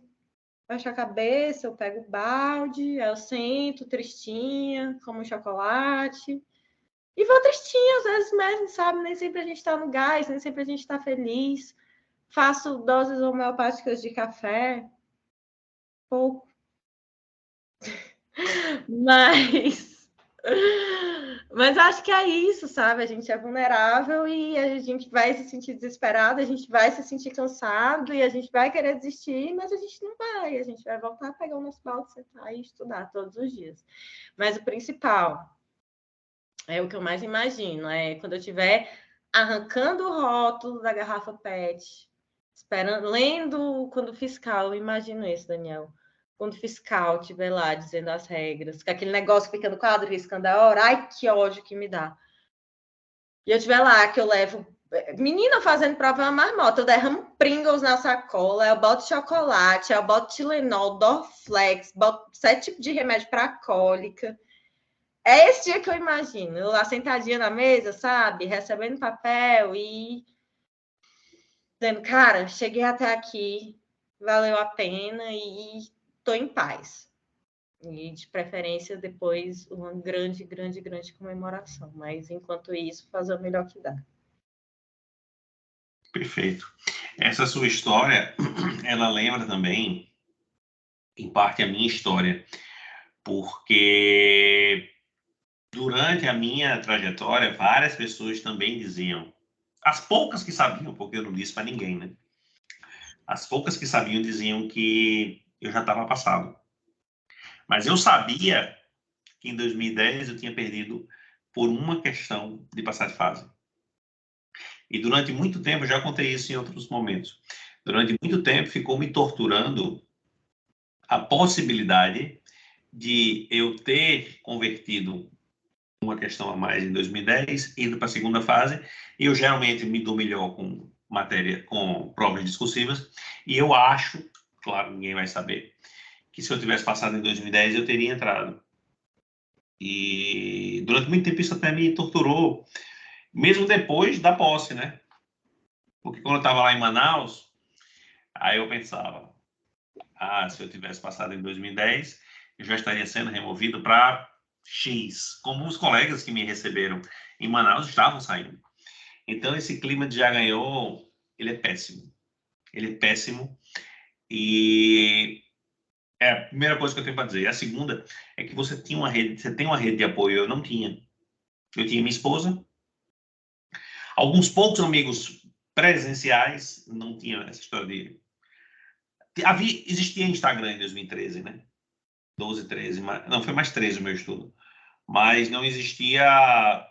[SPEAKER 2] baixo a cabeça, eu pego o balde, eu sento tristinha, como chocolate. E vou tristinha às vezes mesmo, sabe? Nem sempre a gente tá no gás, nem sempre a gente tá feliz. Faço doses homeopáticas de café, pouco. Mas acho que é isso, sabe? A gente é vulnerável e a gente vai se sentir desesperado, a gente vai se sentir cansado e a gente vai querer desistir, mas a gente não vai. A gente vai voltar a pegar o nosso balde, sentar e estudar todos os dias. Mas o principal é o que eu mais imagino, é quando eu estiver arrancando o rótulo da garrafa PET, esperando, lendo quando o fiscal, eu imagino isso, Daniel. Quando o fiscal estiver lá dizendo as regras, que aquele negócio fica no quadro riscando a hora, ai, que ódio que me dá. E eu estiver lá, que eu levo menina fazendo prova na marmota, eu derramo Pringles na sacola, eu boto chocolate, eu boto Tilenol, Dorflex, boto 7 tipos de remédio para cólica. É esse dia que eu imagino, eu lá sentadinha na mesa, sabe, recebendo papel e dizendo, cara, cheguei até aqui, valeu a pena e estou em paz. E, de preferência, depois uma grande, grande, grande comemoração. Mas, enquanto isso, fazer o melhor que dá.
[SPEAKER 1] Perfeito. Essa sua história, ela lembra também, em parte, a minha história, porque durante a minha trajetória, várias pessoas também diziam, as poucas que sabiam, porque eu não disse para ninguém, né? As poucas que sabiam diziam que eu já estava passado. Mas eu sabia que em 2010 eu tinha perdido por uma questão de passar de fase. E durante muito tempo, já contei isso em outros momentos, durante muito tempo ficou me torturando a possibilidade de eu ter convertido uma questão a mais em 2010, indo para a segunda fase, e eu geralmente me dou melhor com matéria, com provas discursivas, e eu acho, claro, ninguém vai saber, que se eu tivesse passado em 2010, eu teria entrado. E durante muito tempo isso até me torturou, mesmo depois da posse, né? Porque quando eu estava lá em Manaus, aí eu pensava, se eu tivesse passado em 2010, eu já estaria sendo removido para X, como os colegas que me receberam em Manaus estavam saindo. Então, esse clima de já ganhou, ele é péssimo. Ele é péssimo e é a primeira coisa que eu tenho para dizer. A segunda é que você tem uma rede de apoio, eu não tinha. Eu tinha minha esposa, alguns poucos amigos presenciais, não tinha essa história de... Existia Instagram em 2013, né? 12, 13, não, foi mais 13 o meu estudo. Mas não existia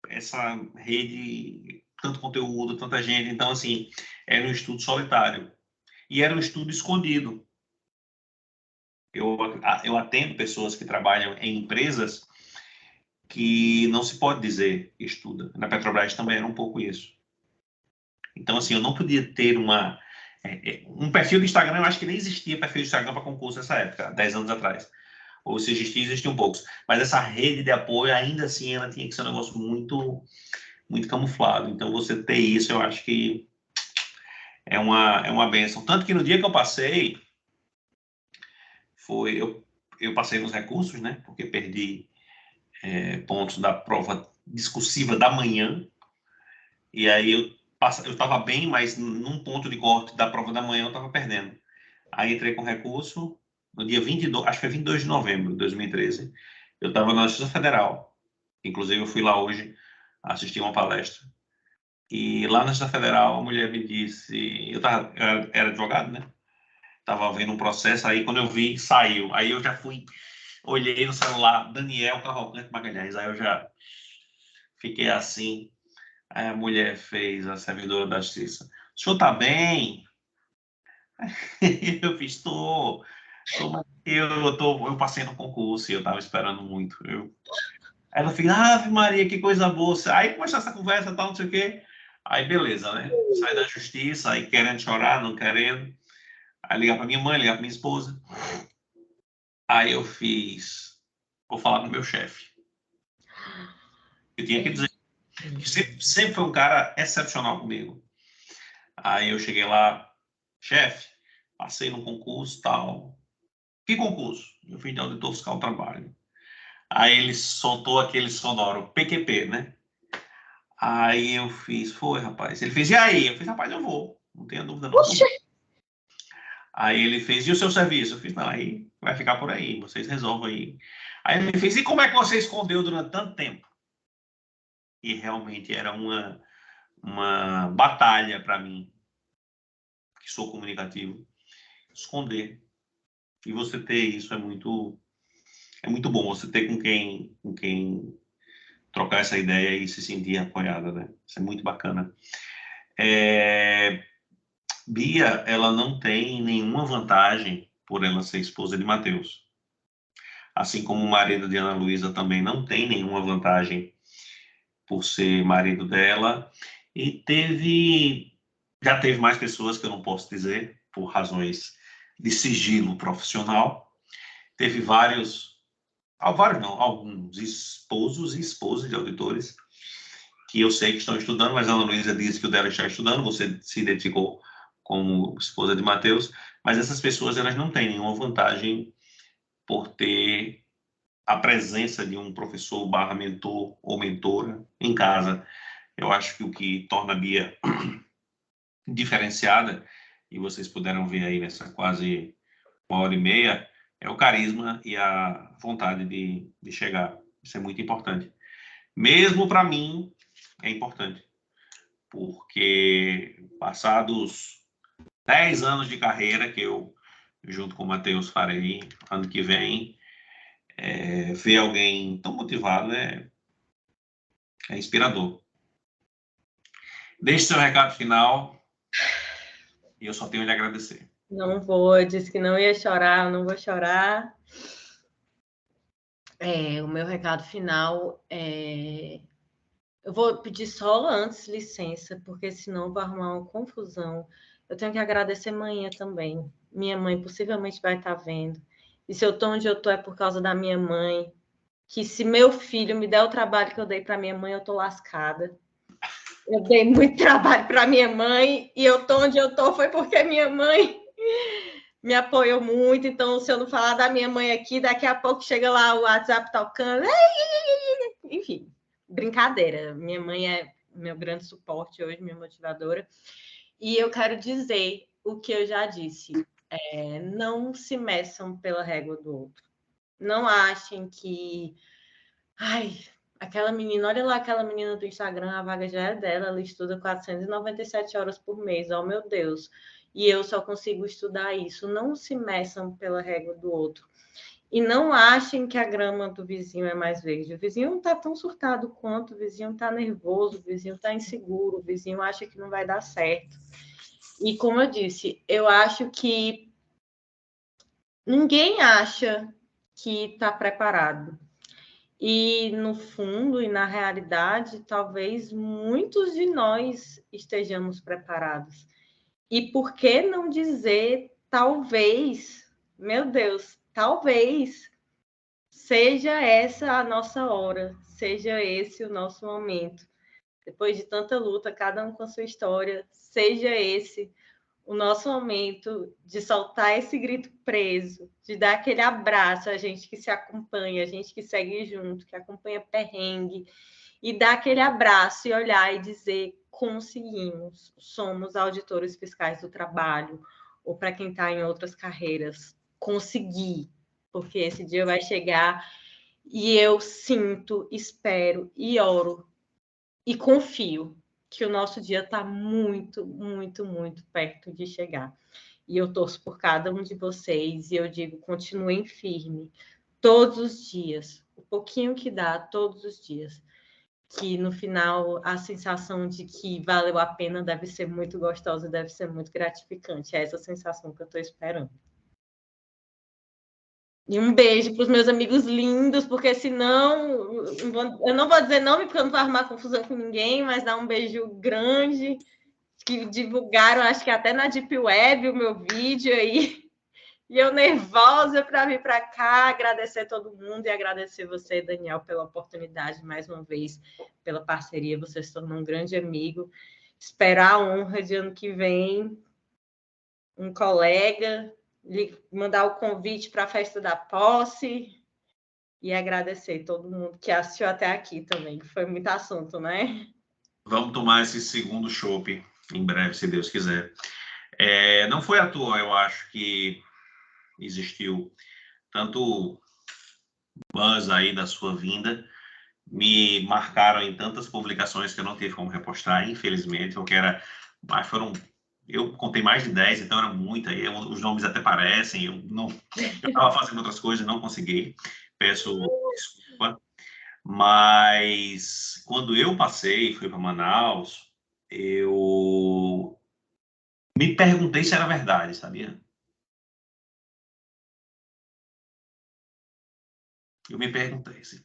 [SPEAKER 1] essa rede, tanto conteúdo, tanta gente. Então, assim, era um estudo solitário. E era um estudo escondido. Eu atendo pessoas que trabalham em empresas que não se pode dizer que estuda. Na Petrobras também era um pouco isso. Então, assim, eu não podia ter um perfil do Instagram, eu acho que nem existia perfil do Instagram para concurso nessa época, 10 anos atrás. Ou se existia, existiam poucos. Mas essa rede de apoio, ainda assim, ela tinha que ser um negócio muito, muito camuflado. Então, você ter isso, eu acho que é uma benção. Tanto que no dia que eu passei, eu passei nos recursos, né? Porque perdi pontos da prova discursiva da manhã. E aí eu estava bem, mas num ponto de corte da prova da manhã eu estava perdendo. Aí entrei com recurso no dia 22, acho que foi 22 de novembro de 2013. Eu estava na Justiça Federal. Inclusive, eu fui lá hoje assistir uma palestra. E lá na Justiça Federal, a mulher me disse... Eu era advogado, né? Estava vendo um processo, aí quando eu vi, saiu. Aí eu já fui, olhei no celular, Daniel Cavalcante Magalhães. Aí eu já fiquei assim. Aí a mulher fez, a servidora da justiça: o senhor tá bem? Eu fiz, eu passei no concurso e eu tava esperando muito. Aí ela fez, Ave Maria, que coisa boa. Aí começou essa conversa, tal, não sei o quê. Aí beleza, né? Sai da justiça, aí querendo chorar, não querendo. Aí ligar para minha mãe, ligar para minha esposa. Aí eu fiz, vou falar com o meu chefe. Eu tinha que dizer que sempre foi um cara excepcional comigo. Aí eu cheguei lá, chefe, passei no concurso, tal. Que concurso? Eu fui de auditor fiscal do trabalho. Aí ele soltou aquele sonoro PQP, né? Aí eu fiz, foi, rapaz. Ele fez, e aí? Eu fiz, rapaz, eu vou. Não tenha dúvida, não. Aí ele fez, e o seu serviço? Eu fiz, não, aí vai ficar por aí, vocês resolvem aí. Aí ele fez, e como é que você escondeu durante tanto tempo? e realmente era uma batalha para mim, que sou comunicativo, esconder. E você ter isso é muito bom, você ter com quem trocar essa ideia e se sentir apoiada, né? Isso é muito bacana. Bia, ela não tem nenhuma vantagem por ela ser esposa de Mateus. Assim como o marido de Ana Luísa também não tem nenhuma vantagem por ser marido dela. E já teve mais pessoas que eu não posso dizer, por razões de sigilo profissional. Teve alguns esposos e esposas de auditores que eu sei que estão estudando, mas a Ana Luísa disse que o dela está estudando, você se identificou como esposa de Mateus, mas essas pessoas elas não têm nenhuma vantagem por ter a presença de um professor / mentor ou mentora em casa. Eu acho que o que torna a Bia diferenciada, e vocês puderam ver aí nessa quase 1h30, é o carisma e a vontade de chegar. Isso é muito importante. Mesmo para mim, é importante, porque passados 10 anos de carreira, que eu, junto com o Matheus, farei ano que vem, ver alguém tão motivado é inspirador. Deixe seu recado final e eu só tenho a lhe agradecer.
[SPEAKER 2] Não vou, eu disse que não ia chorar, eu não vou chorar. O meu recado final é... Eu vou pedir só antes licença, porque senão vai arrumar uma confusão. Eu tenho que agradecer amanhã também. Minha mãe possivelmente vai estar vendo. E se eu estou onde eu estou é por causa da minha mãe. Que se meu filho me der o trabalho que eu dei para minha mãe, eu estou lascada. Eu dei muito trabalho para minha mãe e eu estou onde eu estou foi porque minha mãe me apoiou muito. Então, se eu não falar da minha mãe aqui, daqui a pouco chega lá o WhatsApp tocando. Enfim, brincadeira. Minha mãe é meu grande suporte hoje, minha motivadora. E eu quero dizer o que eu já disse. Não se meçam pela régua do outro. Não achem que... Ai, aquela menina, olha lá aquela menina do Instagram, a vaga já é dela, ela estuda 497 horas por mês, oh meu Deus. E eu só consigo estudar isso. Não se meçam pela régua do outro. E não achem que a grama do vizinho é mais verde. O vizinho não está tão surtado quanto, o vizinho está nervoso, o vizinho está inseguro, o vizinho acha que não vai dar certo. E como eu disse, eu acho que ninguém acha que está preparado. E no fundo e na realidade, talvez muitos de nós estejamos preparados. E por que não dizer talvez, meu Deus, talvez seja essa a nossa hora, seja esse o nosso momento. Depois de tanta luta, cada um com a sua história, seja esse o nosso momento de soltar esse grito preso, de dar aquele abraço a gente que se acompanha, a gente que segue junto, que acompanha perrengue, e dar aquele abraço e olhar e dizer: conseguimos, somos auditores fiscais do trabalho, ou para quem está em outras carreiras, consegui, porque esse dia vai chegar e eu sinto, espero e oro e confio que o nosso dia está muito, muito, muito perto de chegar. E eu torço por cada um de vocês e eu digo, continuem firme, todos os dias, o pouquinho que dá, todos os dias. Que no final a sensação de que valeu a pena deve ser muito gostosa, deve ser muito gratificante. É essa sensação que eu estou esperando. E um beijo para os meus amigos lindos, porque senão eu não vou dizer nome, porque eu não vou arrumar confusão com ninguém, mas dar um beijo grande, que divulgaram, acho que até na Deep Web, o meu vídeo aí. E eu nervosa para vir para cá, agradecer a todo mundo e agradecer você, Daniel, pela oportunidade, mais uma vez, pela parceria. Você se tornou um grande amigo. Esperar a honra de ano que vem, um colega, mandar o convite para a festa da posse e agradecer todo mundo que assistiu até aqui também, que foi muito assunto, né?
[SPEAKER 1] Vamos tomar esse segundo chopp em breve, se Deus quiser. Não foi à toa, eu acho que existiu tanto buzz aí da sua vinda, me marcaram em tantas publicações que eu não tive como repostar, infelizmente, porque mas eu contei mais de 10, então era muita, e os nomes até parecem, eu estava fazendo outras coisas, não consegui, peço desculpa, mas quando eu fui para Manaus, eu me perguntei se era verdade, sabia? Eu me perguntei assim,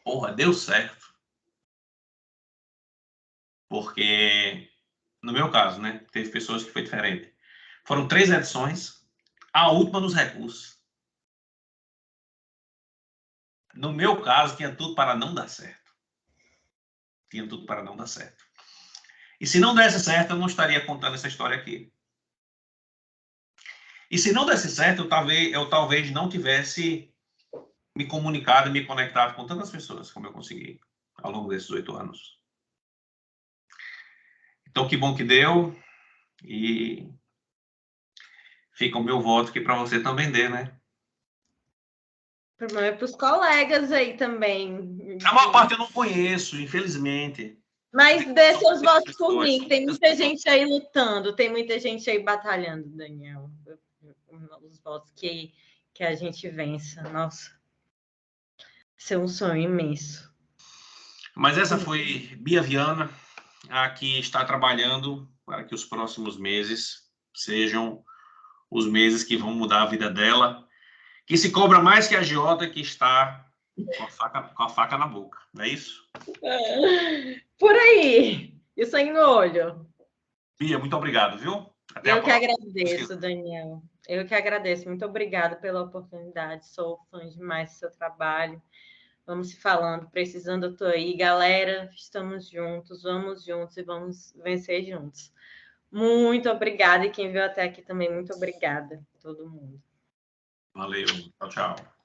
[SPEAKER 1] porra, deu certo, porque no meu caso, né, teve pessoas que foi diferente. Foram 3 edições, a última nos recursos. No meu caso, tinha tudo para não dar certo. Tinha tudo para não dar certo. E se não desse certo, eu não estaria contando essa história aqui. E se não desse certo, eu talvez não tivesse me comunicado e me conectado com tantas pessoas como eu consegui ao longo desses 8 anos. Então, que bom que deu. E fica o meu voto aqui para você também dê, né?
[SPEAKER 2] O problema é para os colegas aí também.
[SPEAKER 1] A maior parte eu não conheço, infelizmente.
[SPEAKER 2] Mas dê seus votos por
[SPEAKER 1] Pessoas,
[SPEAKER 2] mim. Tem muita gente aí lutando, tem muita gente aí batalhando, Daniel. Os votos que a gente vença. Nossa, isso é um sonho imenso.
[SPEAKER 1] Mas essa foi Bia Viana, a que está trabalhando para que os próximos meses sejam os meses que vão mudar a vida dela, que se cobra mais que a agiota que está com a faca na boca, não é isso?
[SPEAKER 2] Por aí, e sangue no olho.
[SPEAKER 1] Bia, muito obrigado, viu? Até a
[SPEAKER 2] Eu que
[SPEAKER 1] próxima.
[SPEAKER 2] agradeço, Daniel. Eu que agradeço. Muito obrigada pela oportunidade. Sou fã demais do seu trabalho. Vamos se falando. Precisando, eu tô aí. Galera, estamos juntos. Vamos juntos e vamos vencer juntos. Muito obrigada. E quem viu até aqui também, muito obrigada. Todo mundo.
[SPEAKER 1] Valeu. Tchau, tchau.